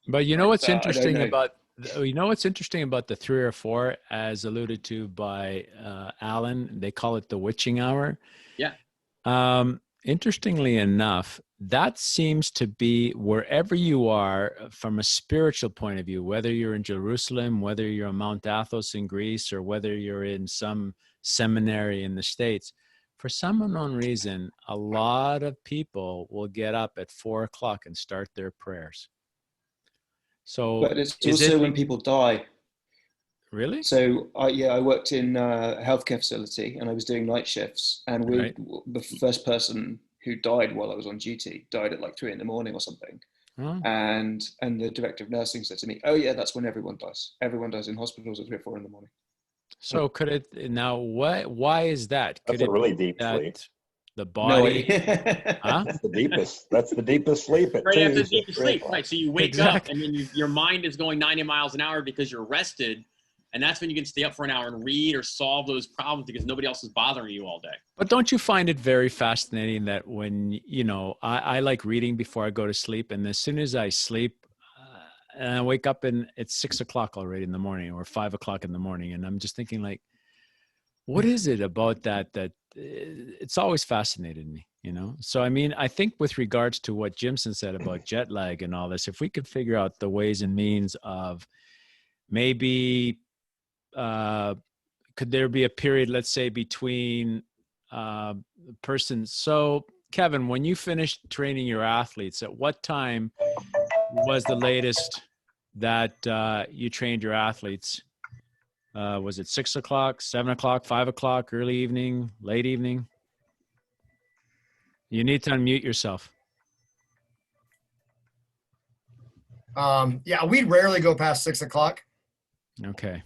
But you know what's interesting about the 3 or 4, as alluded to by Alan? They call it the witching hour. Yeah. Interestingly enough, that seems to be wherever you are from a spiritual point of view, whether you're in Jerusalem, whether you're on Mount Athos in Greece, or whether you're in some seminary in the States. For some unknown reason, a lot of people will get up at 4 o'clock and start their prayers. So, but it's also when people die. Really? So I worked in a healthcare facility, and I was doing night shifts, and the first person who died while I was on duty died at like 3 a.m. or something. Oh. And the director of nursing said to me, "Oh yeah, that's when everyone dies. Everyone dies in hospitals at 3 or 4 a.m. So could it now? Why is that? That's a really deep sleep. The body, That's the deepest. That's the deepest sleep. Right after the deepest sleep, right? So you wake up, and then your mind is going 90 miles an hour because you're rested. And that's when you can stay up for an hour and read or solve those problems because nobody else is bothering you all day. But don't you find it very fascinating that when, I like reading before I go to sleep, and as soon as I sleep and I wake up and it's 6 o'clock already in the morning or 5 o'clock in the morning, and I'm just thinking like, what is it about that it's always fascinated me, So, I mean, I think with regards to what Jimson said about jet lag and all this, if we could figure out the ways and means of maybe could there be a period, let's say, between persons? So, Kevin, when you finished training your athletes, at what time was the latest that you trained your athletes? Was it 6 o'clock, 7 o'clock, 5 o'clock, early evening, late evening? You need to unmute yourself. Yeah, we rarely go past 6 o'clock. Okay.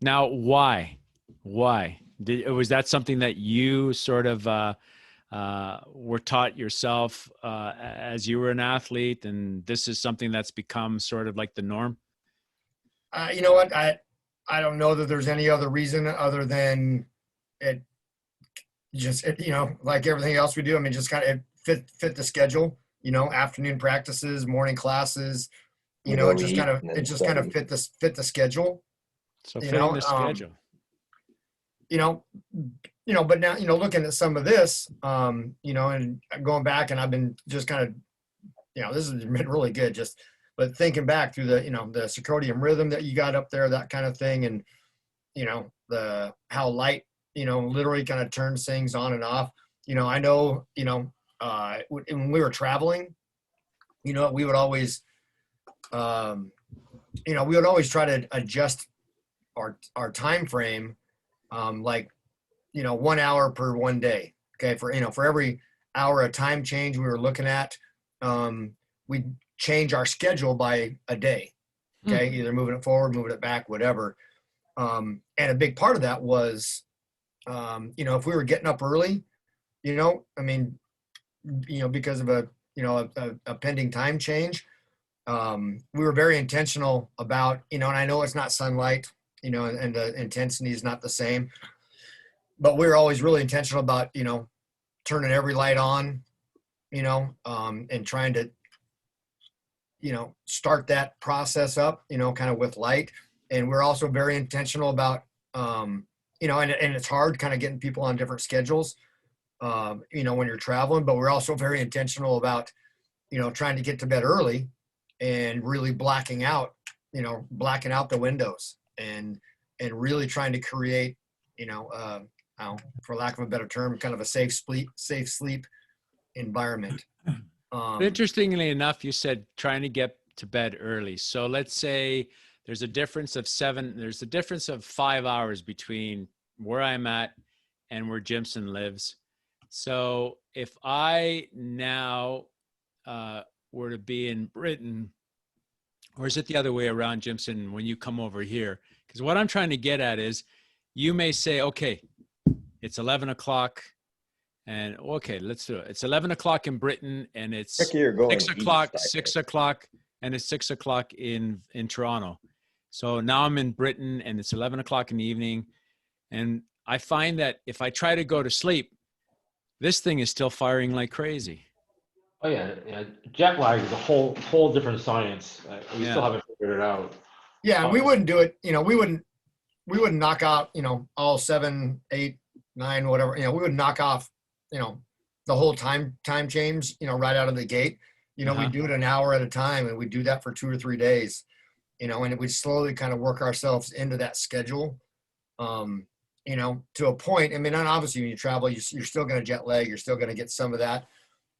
Now, why? Was that something that you sort of were taught yourself as you were an athlete, and this is something that's become sort of like the norm? You know what? I don't know that there's any other reason other than it just, like everything else we do. I mean, just kind of fit the schedule, afternoon practices, morning classes, it just kind of fit the schedule. So fitting the schedule. But now, looking at some of this, and going back, and I've been just kind of, this has been really good, but thinking back through the circadian rhythm that you got up there, that kind of thing. And, how light, literally kind of turns things on and off. I know, when we were traveling, we would always, try to adjust our time frame, 1 hour per one day. Okay. For every hour of time change we were looking at, we change our schedule by a day. Okay. Either moving it forward, moving it back, whatever. And a big part of that was, if we were getting up early, because of a pending time change, we were very intentional about, and I know it's not sunlight, and the intensity is not the same, but we were always really intentional about, turning every light on, and trying to, start that process up, kind of with light. And we're also very intentional about, and it's hard kind of getting people on different schedules, when you're traveling, but we're also very intentional about, trying to get to bed early and really blacking out the windows and really trying to create, for lack of a better term, kind of a safe sleep environment. Interestingly enough, you said trying to get to bed early. So let's say there's a difference of 5 hours between where I'm at and where Jimson lives. So if I now were to be in Britain, or is it the other way around, Jimson, when you come over here? Because what I'm trying to get at is you may say, okay, it's 11 o'clock. And okay, let's do it. It's 11 o'clock in Britain, and it's 6 o'clock, and it's 6 o'clock in Toronto. So now I'm in Britain, and it's 11 o'clock in the evening. And I find that if I try to go to sleep, this thing is still firing like crazy. Oh yeah. Jet lag is a whole different science. We still haven't figured it out. Yeah, and we wouldn't do it. We wouldn't knock out, all 7, 8, 9, whatever. We would knock off, the whole time change, right out of the gate. We do it an hour at a time, and we do that for 2 or 3 days, and we slowly kind of work ourselves into that schedule, to a point. I mean, and obviously when you travel, you're still going to jet lag. You're still going to get some of that,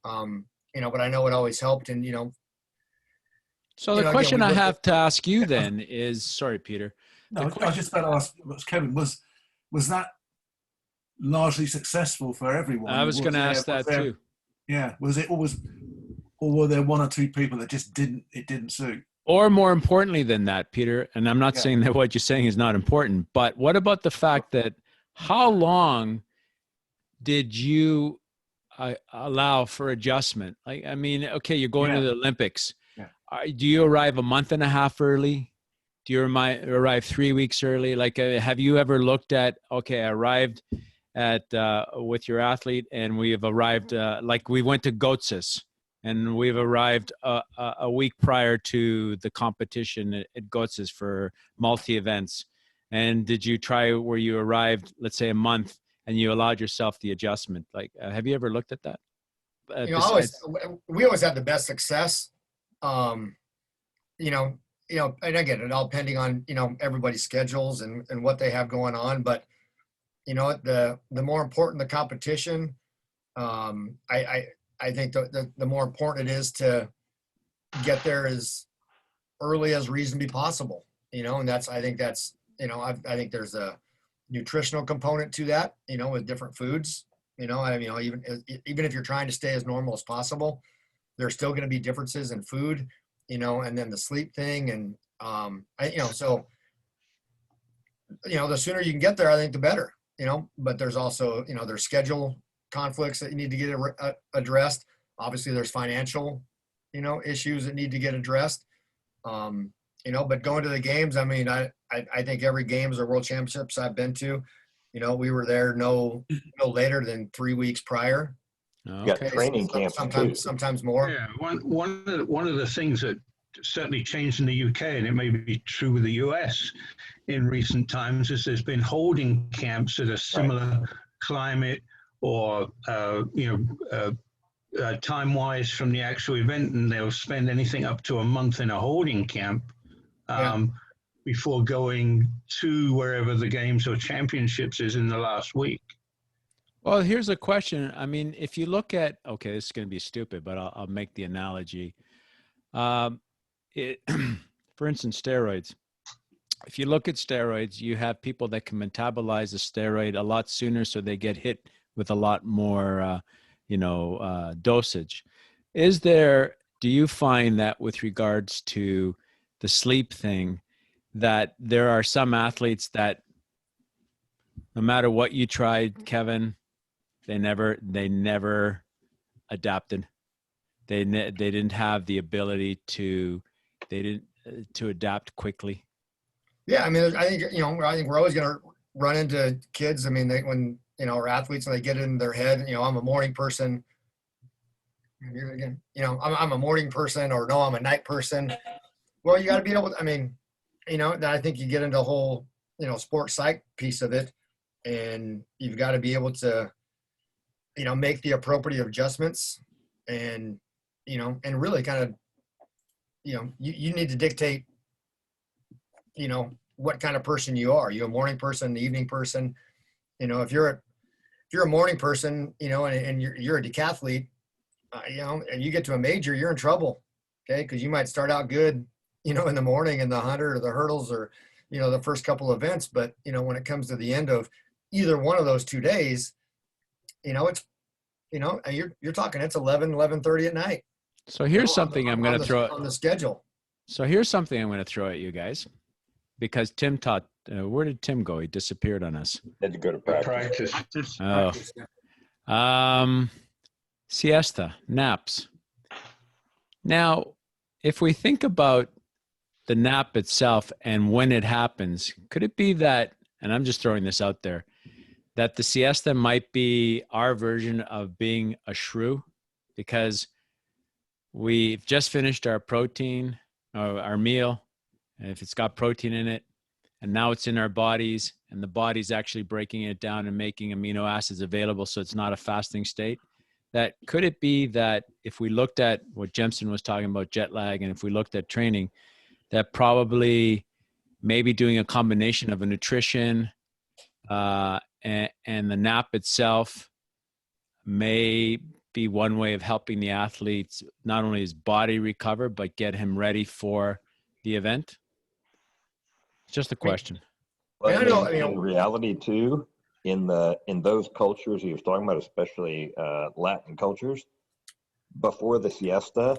but I know it always helped. And, so the question I have to ask you then is, sorry, Peter. No, I was just about to ask Kevin, was that largely successful for everyone? I was going to ask that too. Yeah. Was it always, or were there 1 or 2 people that just didn't suit? Or more importantly than that, Peter, and I'm not saying that what you're saying is not important, but what about the fact that how long did you allow for adjustment? I mean, okay, you're going to the Olympics. Yeah. Do you arrive a month and a half early? Do you arrive 3 weeks early? Like, have you ever looked at, okay, I arrived at with your athlete, and we have arrived like we went to Goetze's, and we've arrived a week prior to the competition at Goetze's for multi-events. And did you try where you arrived, let's say, a month, and you allowed yourself the adjustment? Like, have you ever looked at that? We always had the best success. And again, it all depending on, everybody's schedules and what they have going on. But, the more important the competition, I think the more important it is to get there as early as reasonably possible, and I think there's a nutritional component to that, with different foods, even if you're trying to stay as normal as possible, there's still going to be differences in food, and then the sleep thing. And, so, the sooner you can get there, I think the better, but there's also, there's schedule conflicts that you need to get addressed. Obviously there's financial, issues that need to get addressed. But going to the games, I mean, I think every games or world championships I've been to, we were there no later than 3 weeks prior. You got training camps sometimes more. Yeah, one of the things that certainly changed in the UK, and it may be true with the US in recent times, is there's been holding camps that are similar climate or time-wise from the actual event, and they'll spend anything up to a month in a holding camp before going to wherever the games or championships is in the last week. Well, here's a question. I mean, if you look at, okay, this is going to be stupid, but I'll make the analogy. For instance, steroids. If you look at steroids, you have people that can metabolize a steroid a lot sooner, so they get hit with a lot more, dosage. Do you find that with regards to the sleep thing, that there are some athletes that no matter what you tried, Kevin, they never adapted. They didn't have the ability to adapt quickly. Yeah, I mean, I think we're always going to run into kids. I mean, when or athletes, when they get in their head, I'm a morning person. Again, I'm a morning person, or no, I'm a night person. Well, you got to be able to, I think you get into the whole, sports psych piece of it, and you've got to be able to, make the appropriate adjustments and, and really kind of you need to dictate, what kind of person you are. You a morning person, an evening person? If you're a morning person, and you're a decathlete, and you get to a major, you're in trouble. Okay. Cause you might start out good, in the morning in the 100 or the hurdles or, the first couple events. But, when it comes to the end of either one of those 2 days, it's, you're talking, it's 11:30 at night. So here's something I'm going to throw on the schedule. So here's something I'm going to throw at you guys, because Tim taught, where did Tim go? He disappeared on us. Had to go to practice. Oh, siesta, naps. Now, if we think about the nap itself and when it happens, could it be that, and I'm just throwing this out there, that the siesta might be our version of being a shrew? Because we've just finished our protein, our meal, and if it's got protein in it, and now it's in our bodies, and the body's actually breaking it down and making amino acids available, so it's not a fasting state. That could it be that if we looked at what Jemson was talking about, jet lag, and if we looked at training, that probably maybe doing a combination of a nutrition and the nap itself may be one way of helping the athlete, not only his body recover, but get him ready for the event? Just a question. Well, in reality too, in those cultures he was talking about, especially Latin cultures, before the siesta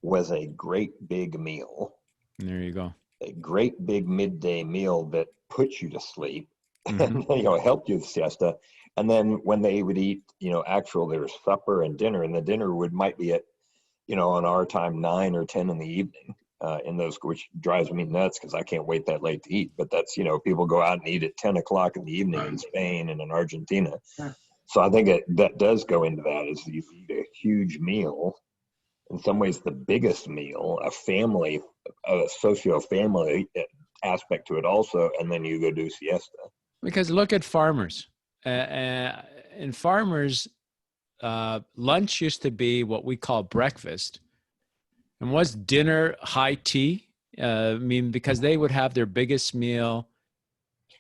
was a great big meal. There you go. A great big midday meal that puts you to sleep and helped you with siesta. And then when they would eat, there's supper and dinner, and the dinner might be at, on our time, 9 or 10 in the evening. In those, which drives me nuts because I can't wait that late to eat. But that's, people go out and eat at 10 o'clock in the evening in Spain and in Argentina. So I think that does go into that, is you eat a huge meal, in some ways the biggest meal, a socio-family aspect to it also, and then you go do siesta. Because look at farmers. In farmers, lunch used to be what we call breakfast. And was dinner high tea? Because they would have their biggest meal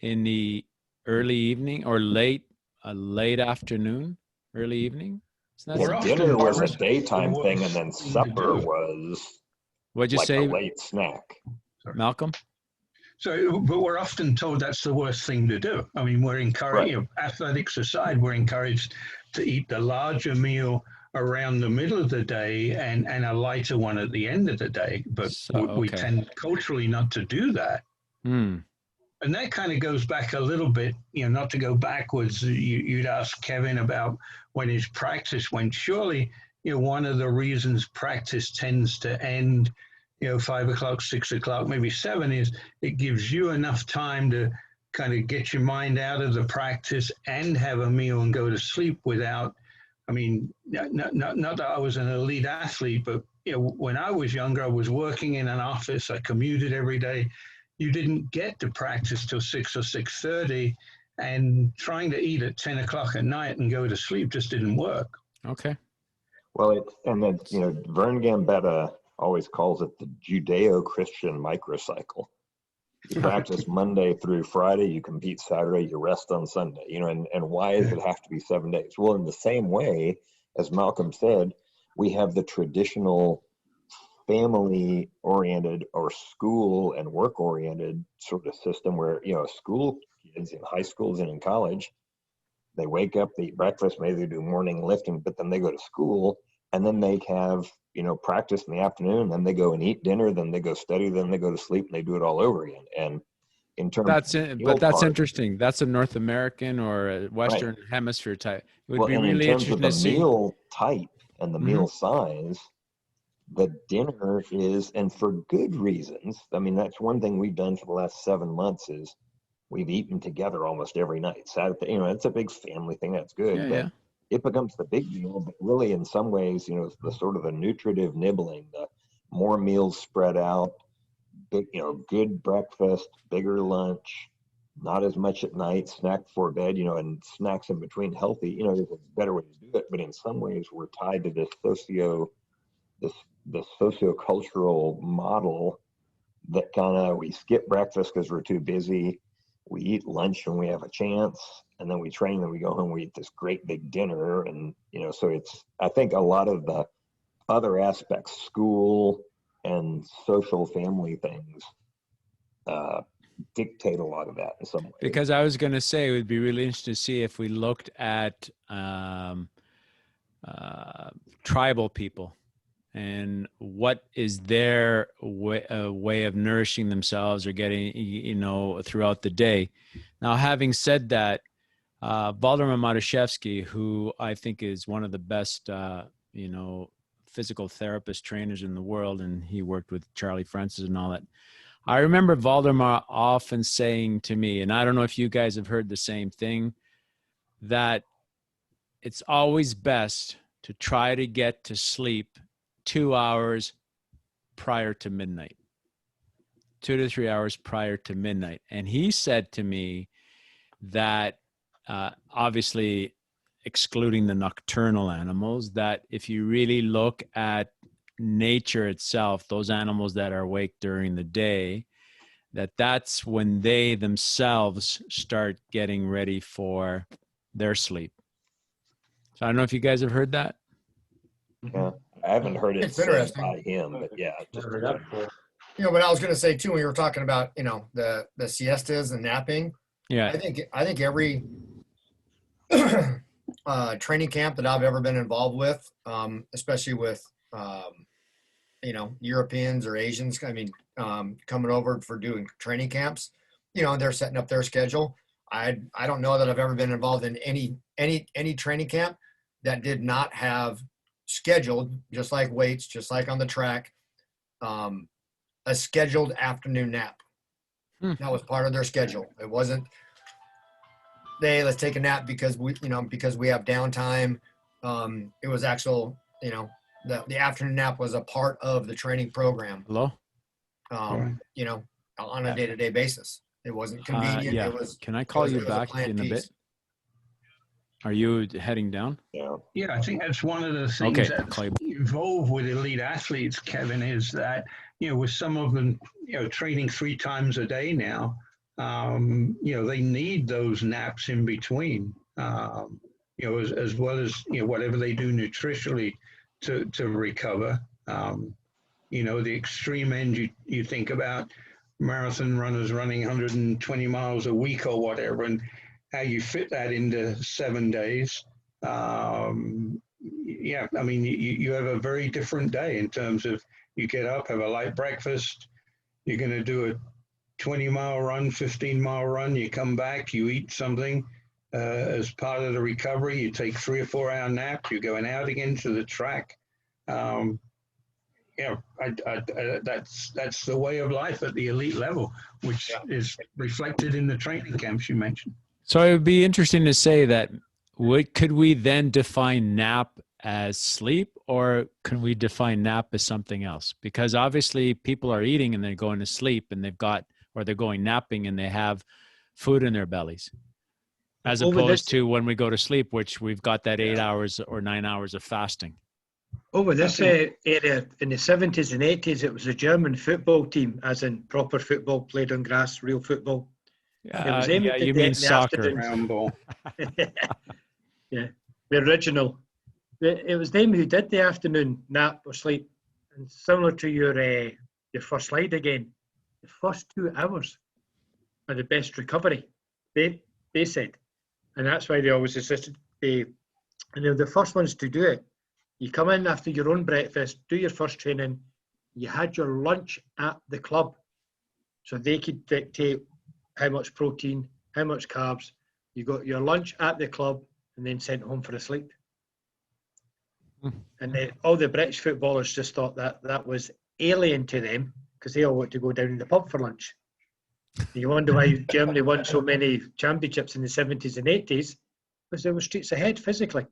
in the early evening or late afternoon, early evening. Dinner was a daytime thing, and then supper was what'd you say? A late snack. Malcolm? So, but we're often told that's the worst thing to do. We're encouraged, athletics aside, we're encouraged to eat the larger meal around the middle of the day and a lighter one at the end of the day. But we tend culturally not to do that. And that kind of goes back a little bit, not to go backwards. You'd ask Kevin about when his practice went. Surely, one of the reasons practice tends to end, 5 o'clock, 6 o'clock, maybe 7, is it gives you enough time to kind of get your mind out of the practice and have a meal and go to sleep without, not that I was an elite athlete, but when I was younger, I was working in an office. I commuted every day. You didn't get to practice till 6 or 6:30, and trying to eat at 10 o'clock at night and go to sleep just didn't work. Okay. Well, Vern Gambetta always calls it the Judeo-Christian microcycle. You practice Monday through Friday, you compete Saturday, you rest on Sunday, and why does it have to be 7 days? Well, in the same way, as Malcolm said, we have the traditional family-oriented or school and work-oriented sort of system where, school kids in high schools and in college, they wake up, they eat breakfast, maybe they do morning lifting, but then they go to school, and then they have, practice in the afternoon, then they go and eat dinner, then they go study, then they go to sleep, and they do it all over again. And in terms that's interesting. That's a North American or a Western Hemisphere type. It would be really interesting to see. The meal type and the meal size, the dinner is, and for good reasons. That's one thing we've done for the last 7 months is we've eaten together almost every night. Saturday, it's a big family thing. That's good. But it becomes the big meal, but really in some ways, the sort of the nutritive nibbling, the more meals spread out, big, good breakfast, bigger lunch, not as much at night, snack before bed, and snacks in between, healthy, there's a better way to do it. But in some ways we're tied to this the sociocultural model that kind of, we skip breakfast because we're too busy. We eat lunch when we have a chance, and then we train, and we go home, we eat this great big dinner. And, you know, so it's, I think a lot of the other aspects, school and social family things, dictate a lot of that in some way. Because I was going to say, it would be really interesting to see if we looked at tribal people and what is their way of nourishing themselves or getting, you know, throughout the day. Now, having said that, Waldemar Matuszewski, who I think is one of the best, you know, physical therapist trainers in the world, and he worked with Charlie Francis and all that. I remember Waldemar often saying to me, and I don't know if you guys have heard the same thing, that it's always best to try to get to sleep 2 hours prior to midnight, 2 to 3 hours prior to midnight. And he said to me that, obviously excluding the nocturnal animals, that if you really look at nature itself, those animals that are awake during the day, that's when they themselves start getting ready for their sleep. So I don't know if you guys have heard that. Yeah, I haven't heard it It's said interesting. by him, but yeah. Never heard that before. You know, but I was going to say too, when you were talking about, you know, the siestas and napping, Yeah. I think every training camp that I've ever been involved with, especially with, you know, Europeans or Asians, I mean, coming over for doing training camps, you know, they're setting up their schedule. I don't know that I've ever been involved in any training camp that did not have scheduled, just like weights, just like on the track, a scheduled afternoon nap. That was part of their schedule. It wasn't, let's take a nap because we have downtime. It was actual, you know, the afternoon nap was a part of the training program. Hello? You know, on a day-to-day basis. It wasn't convenient. Yeah. It was. Can I call you it was a back planned in a piece. bit? Are you heading down? Yeah. Yeah, I think that's one of the things Okay, that's call you back. involved with elite athletes, Kevin, is that, you know, with some of them, you know, training 3 times a day now, you know, they need those naps in between, you know, as well as, you know, whatever they do nutritionally to recover. You know, the extreme end you think about marathon runners running 120 miles a week or whatever, and how you fit that into 7 days. Yeah, I mean, you have a very different day in terms of you get up, have a light breakfast, you're going to do a 20-mile run, 15-mile run, you come back, you eat something as part of the recovery, you take 3 or 4 hour nap, you're going out again to the track. Yeah, that's the way of life at the elite level, which is reflected in the training camps you mentioned. So it would be interesting to say that could we then define nap as sleep, or can we define nap as something else? Because obviously people are eating and they're going to sleep and they're going napping and they have food in their bellies. As opposed to when we go to sleep, which we've got that 8 hours or 9 hours of fasting. Over this area in the 70s and 80s, it was a German football team, as in proper football, played on grass, real football. Yeah, you mean soccer. Round ball. Yeah, the original. It was them who did the afternoon nap or sleep. And similar to your first slide again, the first 2 hours are the best recovery, they said. And that's why they always insisted. And they're the first ones to do it. You come in after your own breakfast, do your first training, you had your lunch at the club. So they could dictate how much protein, how much carbs. You got your lunch at the club and then sent home for a sleep. And then all the British footballers just thought that was alien to them because they all want to go down in the pub for lunch. You wonder why Germany won so many championships in the 70s and 80s, because they were streets ahead physically.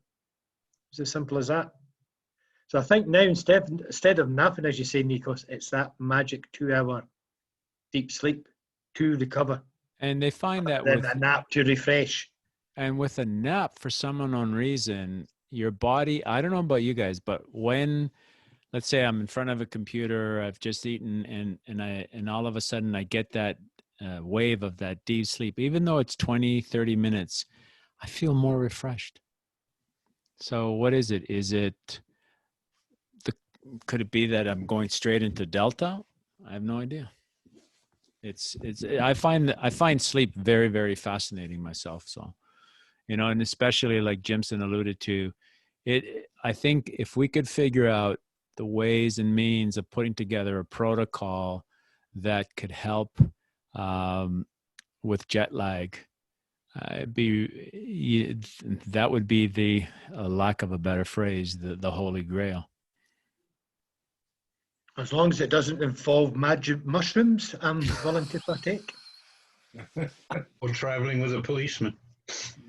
It's as simple as that. So I think now instead of napping, as you say, Nikos, it's that magic 2 hour deep sleep to recover. And they find that with a nap to refresh. And with a nap, for some unknown reason, your body, I don't know about you guys, but when, let's say I'm in front of a computer, I've just eaten, and all of a sudden I get that wave of that deep sleep, even though it's 20, 30 minutes, I feel more refreshed. So what is it? Could it be that I'm going straight into Delta? I have no idea. I find sleep very, very fascinating myself. So, and especially like Jimson alluded to, I think if we could figure out the ways and means of putting together a protocol that could help with jet lag, that would be the lack of a better phrase, the holy grail. As long as it doesn't involve magic mushrooms, I'm willing to partake. Or traveling with a policeman.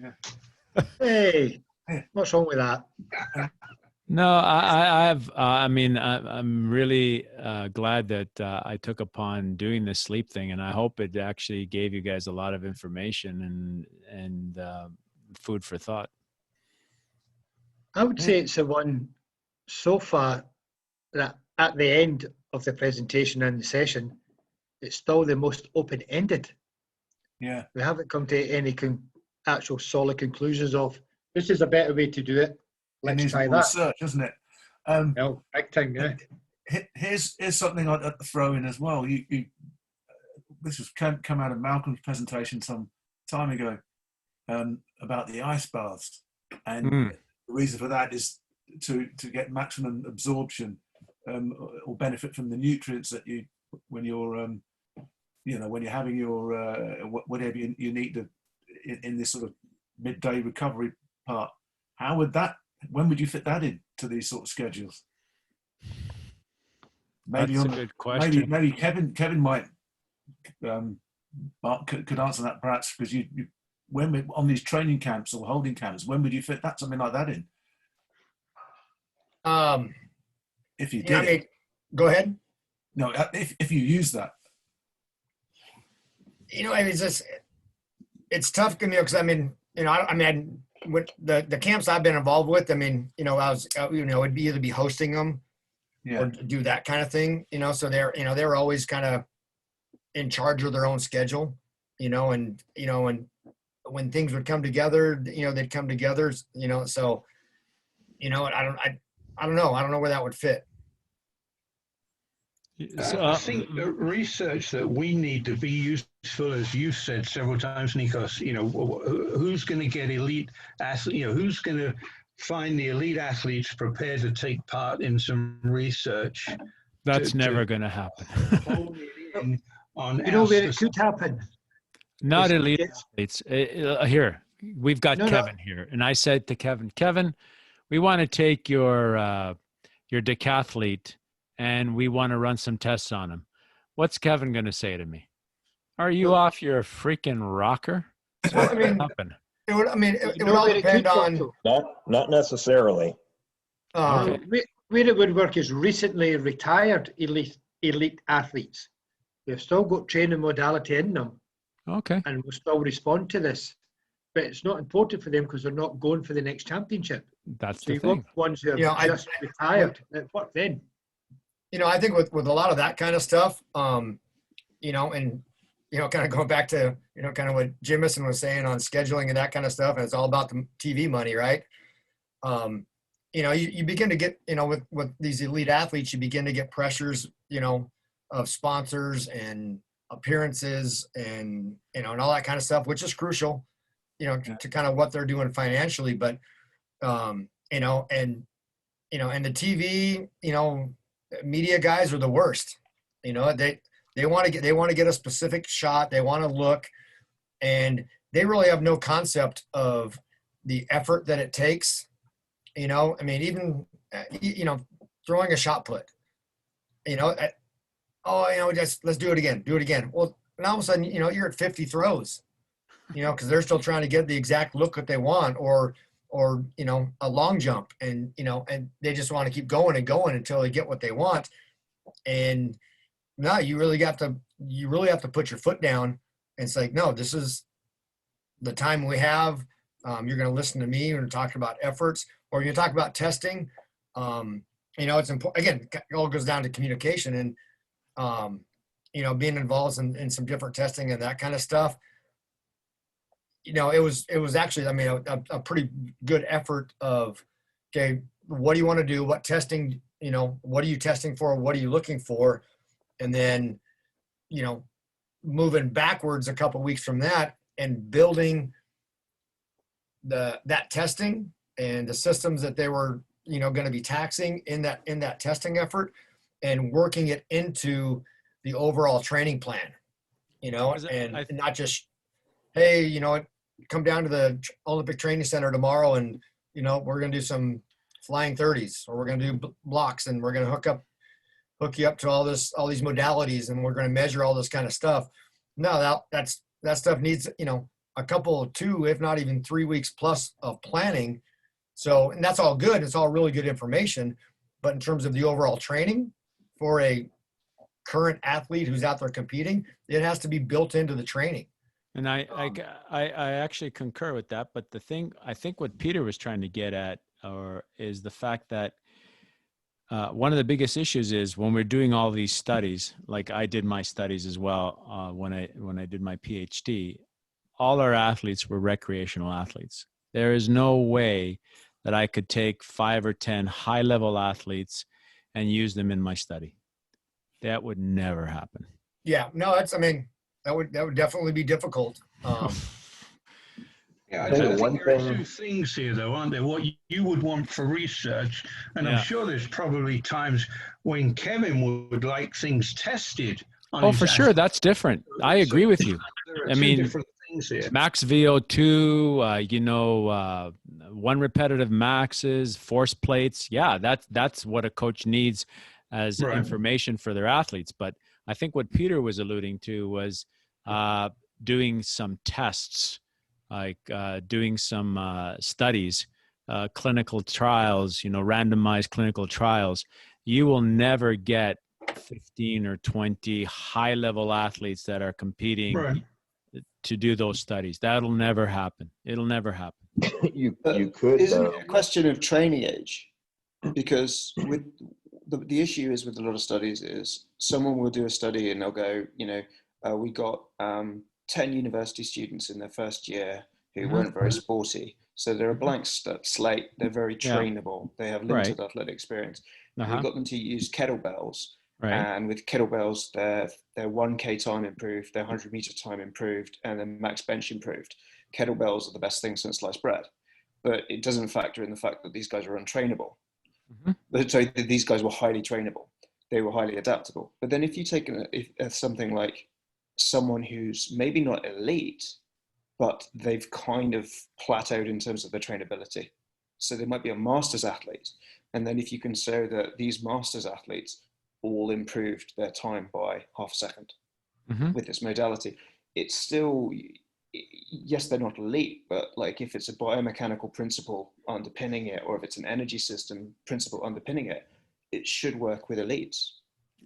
Yeah. Hey, what's wrong with that? No, I'm really glad that I took upon doing this sleep thing, and I hope it actually gave you guys a lot of information and food for thought. I would say it's the one so far that at the end of the presentation and the session, it's still the most open-ended. Yeah. We haven't come to any actual solid conclusions of, this is a better way to do it. Let's try that. Research, isn't it? No, big time, yeah. Here's something I'd throw in as well. This has come out of Malcolm's presentation some time ago about the ice baths, and the reason for that is to get maximum absorption or benefit from the nutrients that when you're having your whatever you need to in this sort of midday recovery part. When would you fit that in to these sort of schedules? Maybe That's a good question. Maybe Kevin might could answer that perhaps, because when we're on these training camps or holding camps, when would you fit something like that in? If you did, go ahead. No, if you use that, it's tough, because with the camps I've been involved with, it'd be either be hosting them, or do that kind of thing, so they're always kind of in charge of their own schedule, and when things would come together, they'd come together, so, I don't know where that would fit. I think the research that we need to be useful, as you said several times, Nikos, who's going to get elite athletes, who's going to find the elite athletes prepared to take part in some research. That's never going to happen. Where it could happen. Not elite athletes. Here, we've got Kevin here. And I said to Kevin, we want to take your decathlete and we want to run some tests on him. What's Kevin going to say to me? Are you off your freaking rocker? Well, it would all depend on. Not necessarily. Where it would work is recently retired elite athletes. They've still got training modality in them. Okay. And will still respond to this. But it's not important for them because they're not going for the next championship. That's the thing. Ones who have just retired. What then? I think with a lot of that kind of stuff, and kind of going back to, kind of what Jimison was saying on scheduling and that kind of stuff, and it's all about the TV money, right? You begin to get, with these elite athletes, you begin to get pressures, of sponsors and appearances and, and all that kind of stuff, which is crucial, to kind of what they're doing financially. But, and the TV, media guys are the worst. They want to get a specific shot. They want to look, and they really have no concept of the effort that it takes. Even throwing a shot put. Just let's do it again. Well, and all of a sudden, you're at 50 throws. Because they're still trying to get the exact look that they want, or a long jump, and and they just want to keep going and going until they get what they want. And no, you really have to put your foot down and say, no, this is the time we have. You're going to listen to me. We're going to talk about efforts, or you're going to talk about testing. you know, it's important. Again, it all goes down to communication and, you know, being involved in some different testing and that kind of stuff. You know, it was actually, I mean, a pretty good effort of, okay, what do you want to do? What testing, you know, what are you testing for? What are you looking for? And then, you know, moving backwards a couple of weeks from that and building that testing and the systems that they were, you know, going to be taxing in that testing effort, and working it into the overall training plan, you know, and not just, hey, you know, come down to the Olympic Training Center tomorrow and, you know, we're going to do some flying 30s, or we're going to do blocks, and we're going to hook you up to all these modalities, and we're going to measure all this kind of stuff. No, that stuff needs, you know, a couple, 2, if not even 3 weeks plus of planning. So, and that's all good. It's all really good information. But in terms of the overall training for a current athlete who's out there competing, it has to be built into the training. And I actually concur with that. But the thing, I think what Peter was trying to get at, is the fact that one of the biggest issues is when we're doing all these studies, like I did my studies as well when I did my PhD, all our athletes were recreational athletes. There is no way that I could take 5 or 10 high-level athletes and use them in my study. That would never happen. Yeah, no, I mean, that would definitely be difficult. Yeah, I think there are 2 things here, though, aren't there? What you would want for research, and I'm sure there's probably times when Kevin would like things tested. Oh, for sure, that's different. I agree with you. There are 2 different things here. Max VO2, you know, 1 repetitive maxes, force plates. Yeah, that's what a coach needs as information for their athletes. But I think what Peter was alluding to was doing some tests, like doing some studies, clinical trials, you know, randomized clinical trials. You will never get 15 or 20 high-level athletes that are competing to do those studies. That'll never happen. It'll never happen. You could. Isn't it a question of training age? Because with the issue is with a lot of studies is someone will do a study and they'll go, you know, we got 10 university students in their first year who weren't very sporty. So they're a blank slate. They're very trainable. They have limited athletic experience. We got them to use kettlebells. And with kettlebells, their 1K time improved, their 100-meter time improved, and their max bench improved. Kettlebells are the best thing since sliced bread. But it doesn't factor in the fact that these guys are untrainable. So these guys were highly trainable. They were highly adaptable. But then if you take something like someone who's maybe not elite, but they've kind of plateaued in terms of their trainability. So they might be a masters athlete. And then if you consider that these masters athletes all improved their time by half a second with this modality, it's still, yes, they're not elite, but like if it's a biomechanical principle underpinning it, or if it's an energy system principle underpinning it, it should work with elites.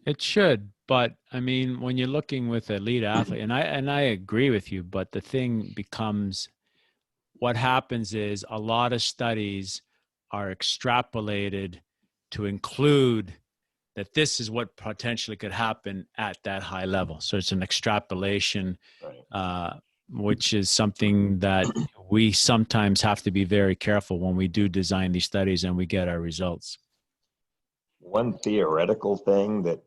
It should, but I mean, when you're looking with elite athlete, and I agree with you, but the thing becomes, what happens is a lot of studies are extrapolated to include that this is what potentially could happen at that high level. So it's an extrapolation, which is something that we sometimes have to be very careful when we do design these studies and we get our results. One theoretical thing that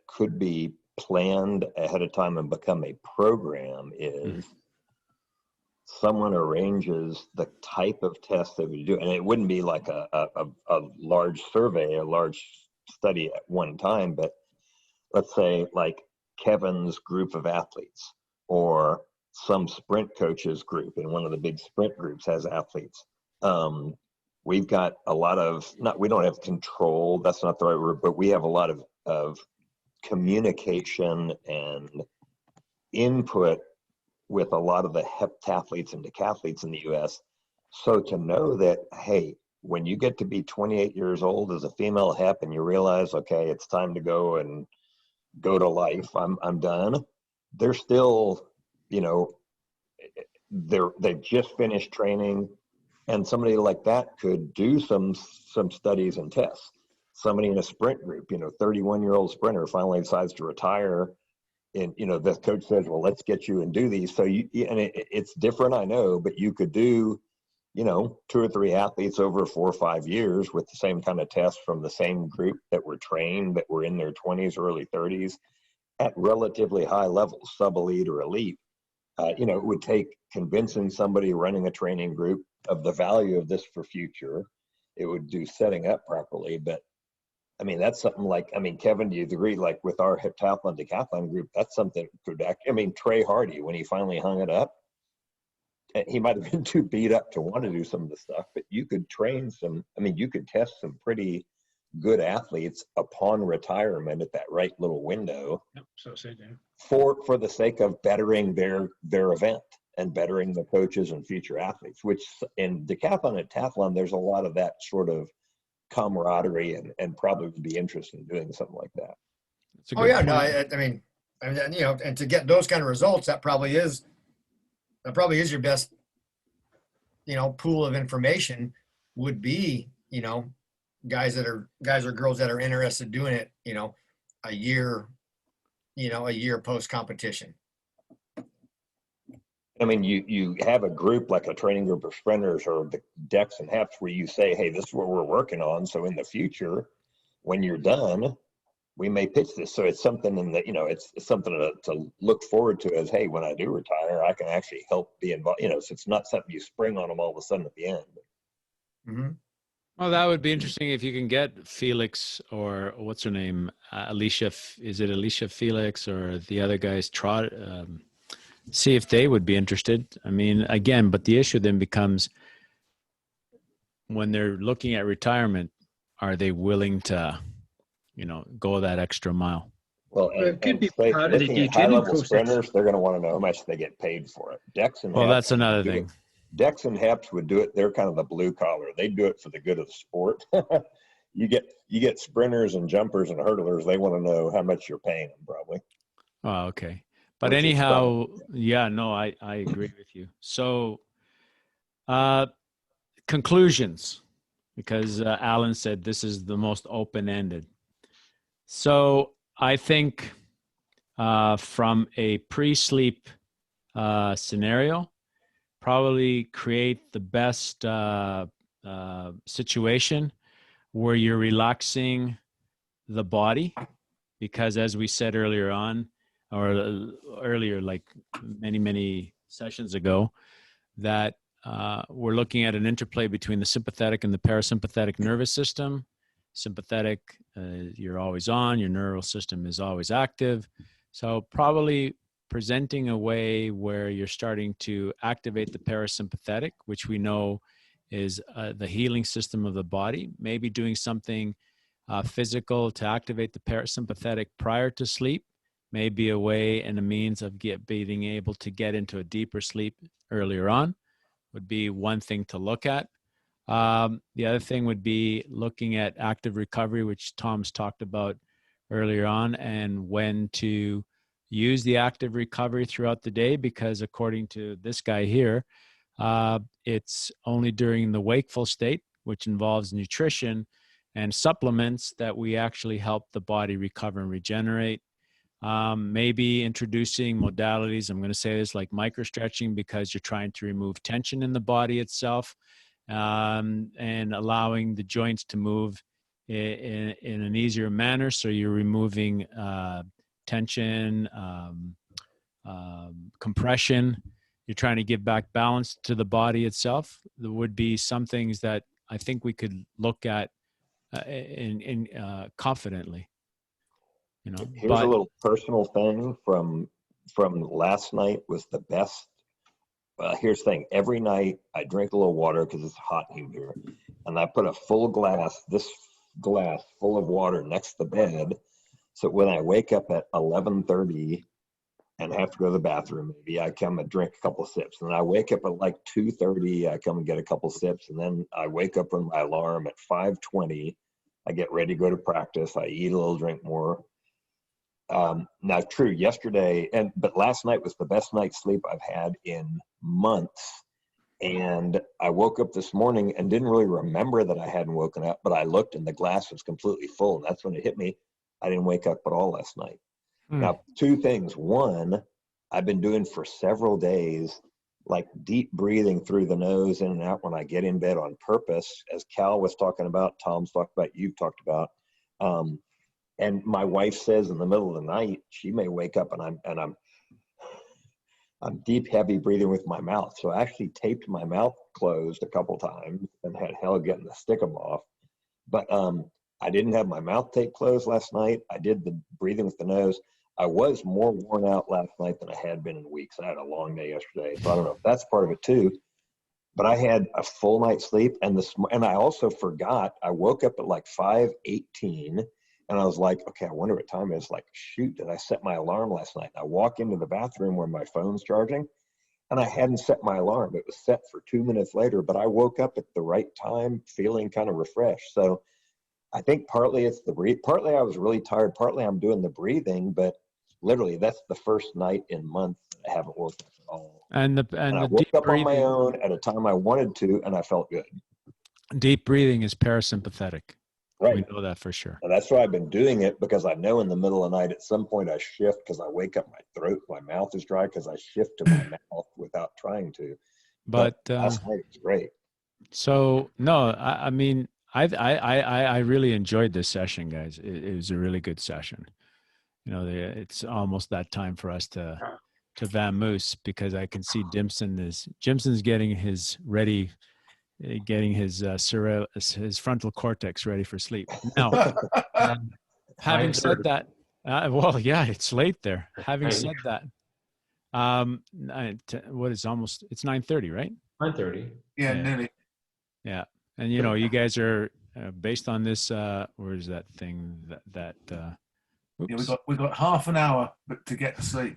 could be planned ahead of time and become a program is someone arranges the type of test that we do. And it wouldn't be like a large survey, a large study at one time, but let's say like Kevin's group of athletes or some sprint coaches group, and one of the big sprint groups has athletes. We've got a lot of, we don't have control, that's not the right word, but we have a lot of communication and input with a lot of the heptathletes and decathletes in the US. So to know that, hey, when you get to be 28 years old as a female hep and you realize, okay, it's time to go and go to life, I'm done. They're still, you know, they've just finished training, and somebody like that could do some studies and tests. somebody in a sprint group, 31-year-old sprinter finally decides to retire. And, the coach says, well, let's get you and do these. So it's different, I know, but you could do, 2 or 3 athletes over 4 or 5 years with the same kind of tests from the same group that were trained, that were in their 20s, early 30s at relatively high levels, sub-elite or elite. It would take convincing somebody running a training group of the value of this for future. It would do setting up properly, but that's something like, Kevin, do you agree, like with our heptathlon decathlon group, that's something could Trey Hardy, when he finally hung it up, he might have been too beat up to want to do some of the stuff, but you could train you could test some pretty good athletes upon retirement at that right little window. Yep, so say, yeah. For the sake of bettering their event and bettering the coaches and future athletes, which in decathlon and tathlon, there's a lot of that sort of camaraderie and probably would be interested in doing something like that. Oh yeah, point. No, and to get those kind of results, that probably is your best, pool of information would be, guys or girls that are interested in doing it, a year post competition. You have a group, like a training group of sprinters or the decks and heps, where you say, hey, this is what we're working on. So in the future, when you're done, we may pitch this. So it's something it's something to look forward to as, hey, when I do retire, I can actually help be involved. So it's not something you spring on them all of a sudden at the end. Mm-hmm. Well, that would be interesting if you can get Felix or what's her name, Alicia. Is it Alicia Felix or the other guys? See if they would be interested. Again, but the issue then becomes when they're looking at retirement, are they willing to, go that extra mile? Well, it could be part of the looking at high-level sprinters, they're going to want to know how much they get paid for it. Decks and well, that's another thing. Decks and Heps would do it. They're kind of the blue collar. They do it for the good of the sport. You get sprinters and jumpers and hurdlers. They want to know how much you're paying them, probably. Oh, okay. But anyhow, yeah, no, I agree with you. So, conclusions, because Alan said this is the most open-ended. So I think from a pre-sleep scenario, probably create the best situation where you're relaxing the body, because as we said earlier on, or earlier, like many sessions ago, that we're looking at an interplay between the sympathetic and the parasympathetic nervous system. Sympathetic, you're always on, your neural system is always active. So probably presenting a way where you're starting to activate the parasympathetic, which we know is the healing system of the body. Maybe doing something physical to activate the parasympathetic prior to sleep may be a way and a means of being able to get into a deeper sleep earlier on, would be one thing to look at. The other thing would be looking at active recovery, which Tom's talked about earlier on, and when to use the active recovery throughout the day, because according to this guy here, it's only during the wakeful state, which involves nutrition and supplements, that we actually help the body recover and regenerate. Maybe introducing modalities, I'm going to say this, like microstretching, because you're trying to remove tension in the body itself, and allowing the joints to move in an easier manner. So you're removing tension, compression. You're trying to give back balance to the body itself. There would be some things that I think we could look at confidently. Here's a little personal thing from last night was the best. Here's the thing. Every night I drink a little water because it's hot in here, and I put a full glass, this glass full of water next to the bed. So when I wake up at 11:30 and have to go to the bathroom, maybe I come and drink a couple of sips. And then I wake up at like 2:30, I come and get a couple of sips. And then I wake up with my alarm at 5:20. I get ready to go to practice. I eat a little, drink more. Now, true, yesterday, but last night was the best night's sleep I've had in months. And I woke up this morning and didn't really remember that I hadn't woken up, but I looked and the glass was completely full. And that's when it hit me. I didn't wake up at all last night. Now, two things. One, I've been doing for several days, like deep breathing through the nose in and out when I get in bed on purpose, as Cal was talking about, Tom's talked about, you've talked about. And my wife says in the middle of the night, she may wake up and I'm deep, heavy breathing with my mouth. So I actually taped my mouth closed a couple times and had hell getting to stick them off. But I didn't have my mouth taped closed last night. I did the breathing with the nose. I was more worn out last night than I had been in weeks. I had a long day yesterday, so I don't know if that's part of it too. But I had a full night's sleep, and I also forgot. I woke up at like 5:18, and I was like, okay, I wonder what time it is. Like, shoot, did I set my alarm last night? And I walk into the bathroom where my phone's charging, and I hadn't set my alarm. It was set for 2 minutes later, but I woke up at the right time, feeling kind of refreshed. So I think partly it's the breathe. Partly I was really tired. Partly I'm doing the breathing, but literally that's the first night in months I haven't woken up at all. And I woke up on my own at a time I wanted to, and I felt good. Deep breathing is parasympathetic. Right. We know that for sure. And that's why I've been doing it, because I know in the middle of the night at some point I shift because I wake up, my throat, my mouth is dry because I shift to my mouth without trying to. But last night it was great. So no, I mean, I really enjoyed this session, guys. It was a really good session. You know, it's almost that time for us to vamoose, because I can see Jimson's getting his ready, getting his frontal cortex ready for sleep. Now, having said that, well, yeah, it's late there. Having said that, it's 9:30, right? 9:30. Yeah, nearly. Yeah, and you know, you guys are based on this. Where is that thing that? Yeah, we got half an hour to get to sleep.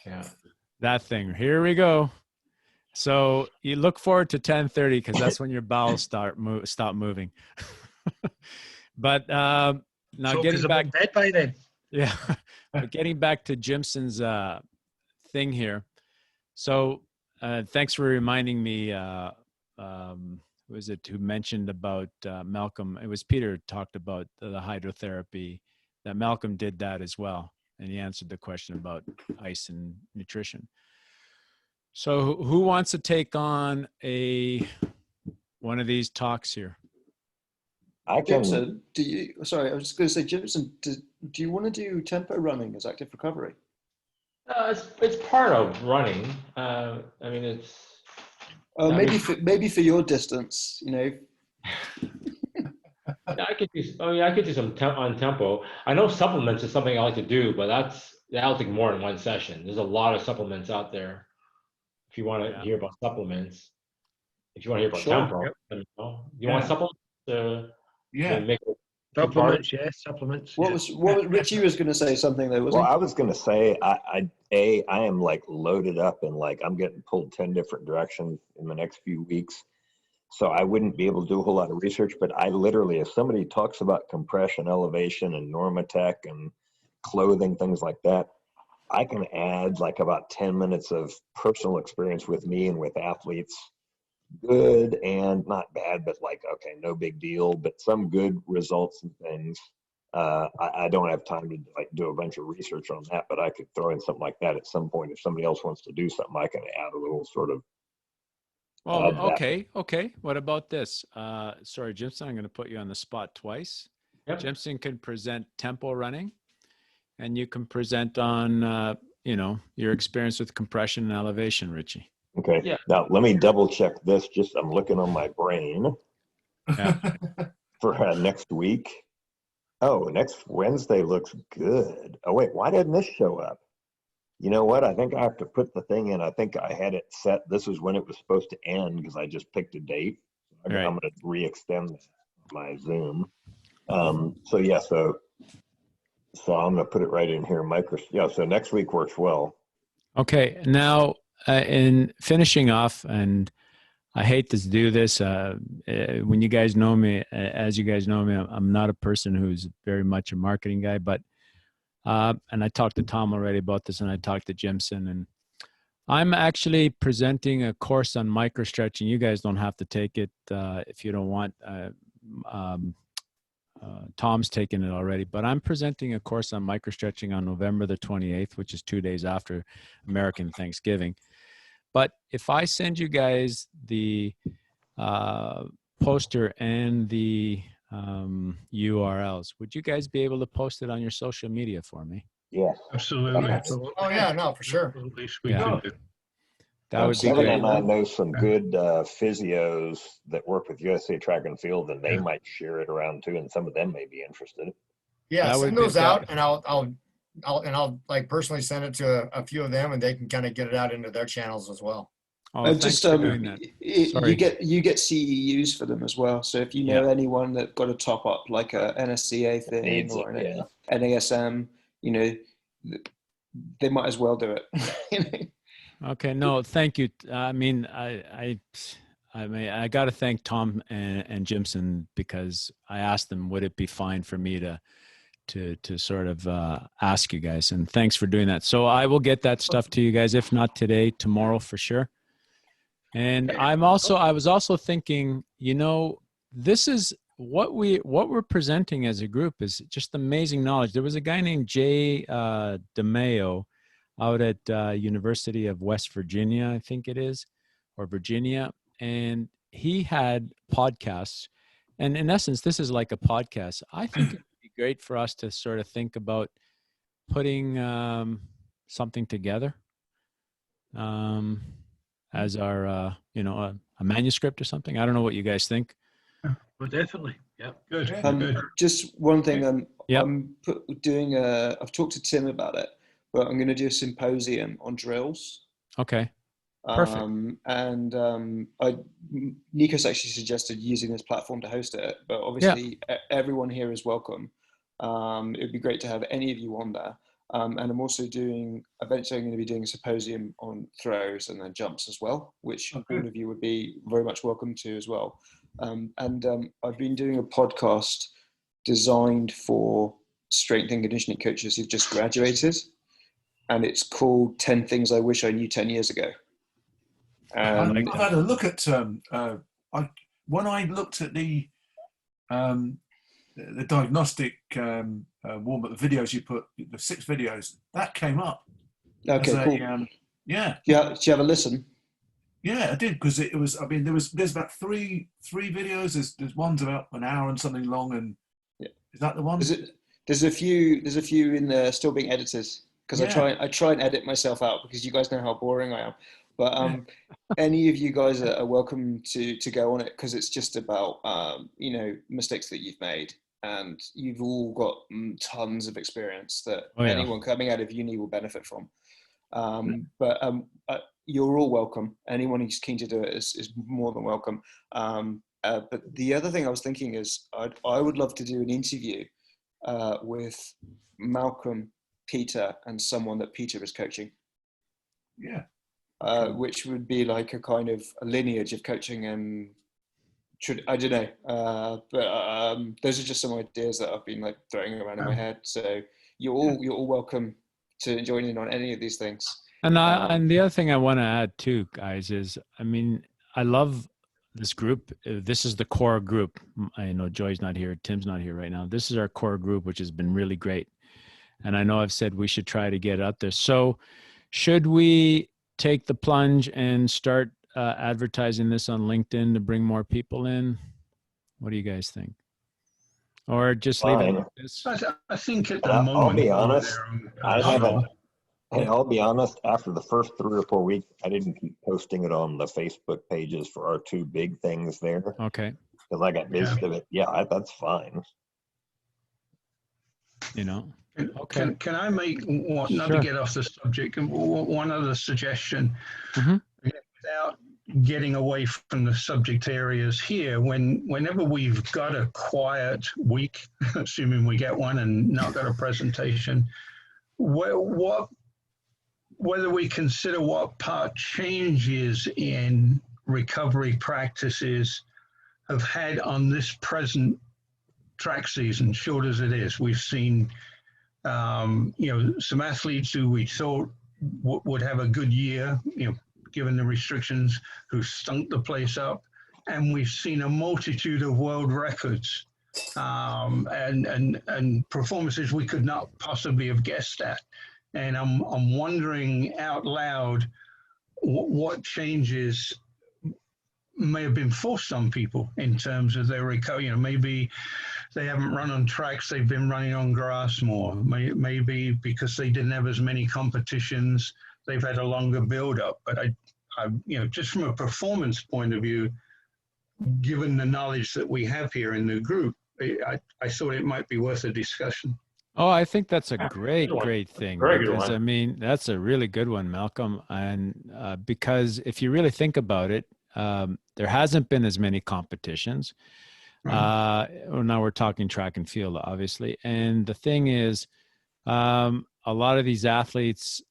Yeah, that thing. Here we go. So you look forward to 10:30, because that's when your bowels stop moving. But now so getting back, bed by then. Yeah, but getting back to Jimson's thing here. So thanks for reminding me. Who was it who mentioned about Malcolm? It was Peter who talked about the hydrotherapy. That Malcolm did that as well, and he answered the question about ice and nutrition. So who wants to take on one of these talks here? I can. Jimson, sorry, I was just going to say, Jimson, do you want to do tempo running as active recovery? It's part of running. I mean, it's maybe for your distance, you know. I could do some on tempo. I know supplements is something I like to do, but that'll take more than one session. There's a lot of supplements out there. If you want to hear about supplements, if you want to hear about tempo, let me know. You want supplements? Make it supplements, yes, supplements. What was Richie was going to say something there, wasn't he? I was going to say I am like loaded up and like I'm getting pulled 10 different directions in the next few weeks. So I wouldn't be able to do a whole lot of research, but I literally, if somebody talks about compression, elevation, and Normatec and clothing, things like that, I can add like about 10 minutes of personal experience with me and with athletes. Good and not bad, but like, okay, no big deal, but some good results and things. I don't have time to like do a bunch of research on that, but I could throw in something like that at some point. If somebody else wants to do something, I can add a little sort of. Well, okay. What about this? Sorry, Jimson, I'm going to put you on the spot twice. Yep. Jimson can present tempo running, and you can present on, your experience with compression and elevation, Richie. Okay. Yeah. Now let me double check this. I'm looking on my brain for next week. Oh, next Wednesday looks good. Oh wait, why didn't this show up? You know what? I think I have to put the thing in. I think I had it set. This is when it was supposed to end because I just picked a date. I'm going to re-extend my Zoom. So I'm going to put it right in here. So next week works well. Okay. Now, in finishing off, and I hate to do this, when you guys know me, as you guys know me, I'm not a person who's very much a marketing guy, but and I talked to Tom already about this, and I talked to Jimson, and I'm actually presenting a course on microstretching. You guys don't have to take it if you don't want. Tom's taken it already, but I'm presenting a course on microstretching on November the 28th, which is 2 days after American Thanksgiving. But if I send you guys the poster and the URLs, would you guys be able to post it on your social media for me? Yeah, Absolutely. Oh yeah, no, for sure. Yeah. That would be Kevin great. and I know some good physios that work with USA Track and Field, and they might share it around too, and some of them may be interested. Yeah, That would send be- those out, and I'll like personally send it to a few of them, and they can kind of get it out into their channels as well. Oh, thanks Just for doing that. Sorry. you get CEUs for them as well. So if you know anyone that got a top up like a NSCA thing Needs or it, an NASM, you know, they might as well do it. You know? Okay, no, thank you. I mean, I got to thank Tom and Jimson, because I asked them, would it be fine for me to sort of ask you guys, and thanks for doing that. So I will get that stuff to you guys, if not today, tomorrow for sure. And I was also thinking, you know, this is what we're presenting as a group is just amazing knowledge. There was a guy named Jay DeMayo out at University of West Virginia, I think it is, or Virginia. And he had podcasts. And in essence, this is like a podcast. I think it would be great for us to sort of think about putting something together as our, you know, a manuscript or something. I don't know what you guys think. Well, definitely. Yeah. Good. Good. Just one thing. Yep. I've talked to Tim about it, but I'm going to do a symposium on drills. Okay. Perfect. Nikos actually suggested using this platform to host it, but obviously everyone here is welcome. It would be great to have any of you on there. And I'm also eventually I'm going to be doing a symposium on throws and then jumps as well, which all of you would be very much welcome to as well. I've been doing a podcast designed for strength and conditioning coaches who've just graduated, and it's called 10 Things I Wish I Knew 10 Years Ago. I've had a look at when I looked at the diagnostic warm-up videos you put, the 6 videos that came up. Okay, cool. Yeah. Did you have a listen? Yeah, I did, because it was. I mean, there's about three videos. There's one's about an hour and something long, and is that the one? There's a few in there still being edited, because I try and edit myself out, because you guys know how boring I am. But any of you guys are welcome to go on it, because it's just about you know, mistakes that you've made, and you've all got tons of experience that anyone coming out of uni will benefit from. But you're all welcome. Anyone who's keen to do it is more than welcome. But the other thing I was thinking is I would love to do an interview with Malcolm, Peter, and someone that Peter is coaching. Yeah. Which would be like a kind of a lineage of coaching, and I don't know. But those are just some ideas that I've been like throwing around in my head. So you're all welcome to join in on any of these things. And the other thing I want to add too, guys, is, I mean, I love this group. This is the core group. I know Joy's not here. Tim's not here right now. This is our core group, which has been really great. And I know I've said we should try to get out there. So should we take the plunge and start advertising this on LinkedIn to bring more people in? What do you guys think? Or just leave it like this? I think at the moment, I'll be honest. I'll be honest. After the first 3 or 4 weeks, I didn't keep posting it on the Facebook pages for our 2 big things there. Okay. Because I got busy with it. Yeah, that's fine. You know. Okay. Can I make one, not to get off the subject, one other suggestion? Mm-hmm. Without getting away from the subject areas here, whenever we've got a quiet week, assuming we get one and not got a presentation, whether we consider what part changes in recovery practices have had on this present track season, short as it is. We've seen, you know, some athletes who we thought would have a good year, given the restrictions, who stunk the place up. And we've seen a multitude of world records and performances we could not possibly have guessed at. And I'm wondering out loud what changes may have been forced on people in terms of their recovery. Maybe they haven't run on tracks, they've been running on grass more. Maybe because they didn't have as many competitions, they've had a longer build-up. But I just from a performance point of view, given the knowledge that we have here in the group, I thought it might be worth a discussion. Oh, I think that's a great thing. Very good Because, one. I mean, that's a really good one, Malcolm. And because if you really think about it, there hasn't been as many competitions. Well, now we're talking track and field, obviously. And the thing is, a lot of these athletes,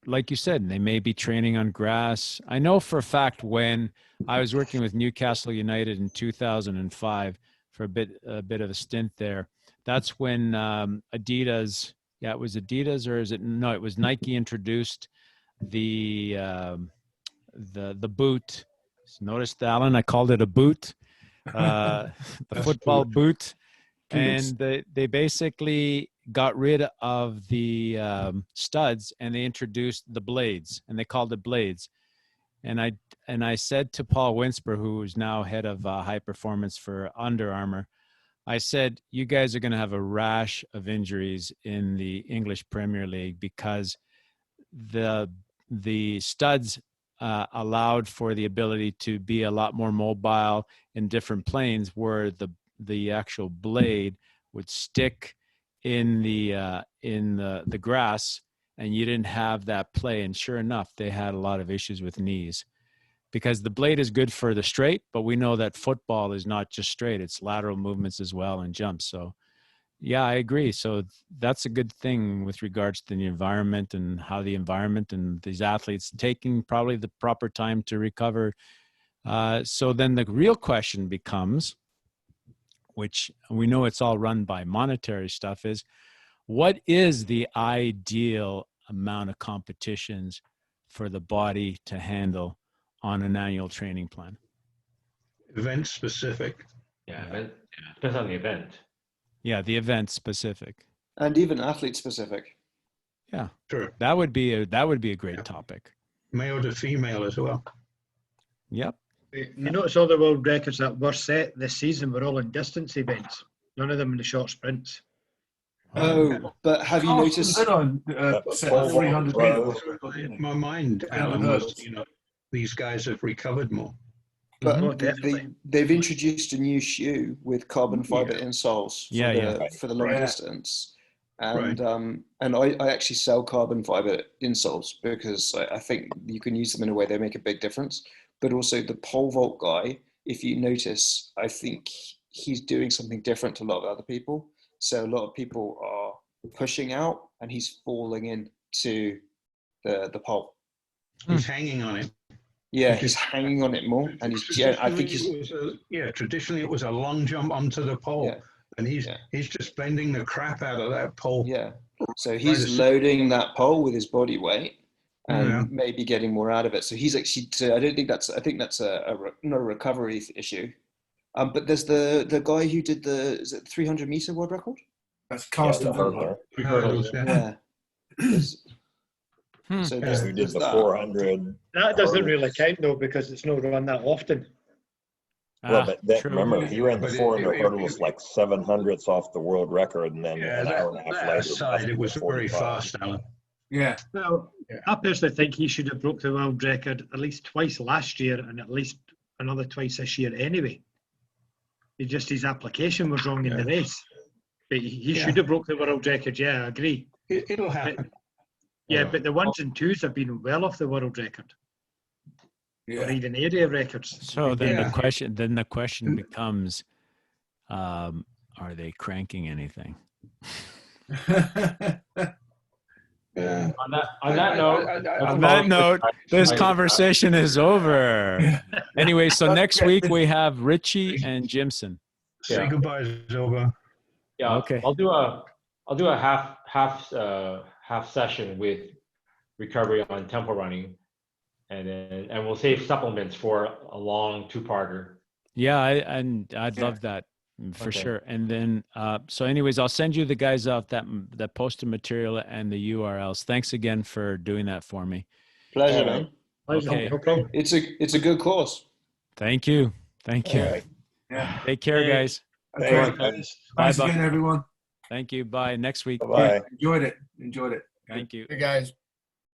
like you said, they may be training on grass. I know for a fact when I was working with Newcastle United in 2005 for a bit of a stint there, that's when Adidas, it was Adidas, or it was Nike introduced the boot. Notice, Alan, I called it a boot, the football boot. And they basically got rid of the studs and they introduced the blades, and they called it blades. And I said to Paul Winsper, who is now head of high performance for Under Armour, I said, you guys are going to have a rash of injuries in the English Premier League because the studs allowed for the ability to be a lot more mobile in different planes, where the actual blade would stick in the grass, and you didn't have that play. And sure enough, they had a lot of issues with knees, because the blade is good for the straight, but we know that football is not just straight, it's lateral movements as well and jumps. So yeah, I agree. So that's a good thing with regards to the environment, and how the environment and these athletes taking probably the proper time to recover. So then the real question becomes, which we know it's all run by monetary stuff, is what is the ideal amount of competitions for the body to handle on an annual training plan? Event specific. Yeah, depends on the event. Yeah, the event specific. And even athlete specific. Yeah, Sure. That would be a great topic. Male to female as well. Yep. You notice all the world records that were set this season were all in distance events. None of them in the short sprints. Oh, but have you noticed? Set 300 meters. My mind, Alan, was, these guys have recovered more. But they've introduced a new shoe with carbon fiber insoles for the long distance. And I actually sell carbon fiber insoles because I think you can use them in a way they make a big difference. But also the pole vault guy, if you notice, I think he's doing something different to a lot of other people. So a lot of people are pushing out and he's falling into the pole. He's hanging on it. Yeah, he's hanging on it more, and I think traditionally it was a long jump onto the pole, and he's just bending the crap out of that pole. Yeah, so he's loading that pole with his body weight, and maybe getting more out of it. So he's actually. I think that's not a recovery issue. But there's the guy who did the 300-meter world record. That's Carsten Hurdler. So who did the 400? That doesn't really count though, because it's not run that often. Well, but remember, he ran the 400 hurdles like 700ths off the world record, and then an hour and a half later, aside, it was very fast, Alan. Yeah. Well, I personally think he should have broke the world record at least twice last year, and at least another twice this year anyway. His application was wrong in the race. But he should have broke the world record. Yeah, I agree. It'll happen. But the ones and twos have been well off the world record, or even area records. So then the question becomes, are they cranking anything? On that note, this conversation is over. Anyway, so next week we have Richie and Jimson. Say goodbye, Zoba. Yeah. Okay. I'll do a half half session with recovery on tempo running, and we'll save supplements for a long 2-parter. Yeah, I'd love that for sure. And then, so anyways, I'll send you the guys out that posted material and the URLs. Thanks again for doing that for me. Pleasure, man. Okay. No problem. It's a good course. Thank you. Thank you. Right. Yeah. Take care, guys. Okay. Thanks. Thanks Bye-bye. again, everyone. Thank you. Bye. Next week. Bye-bye. Enjoyed it. Thank you. Hey, guys.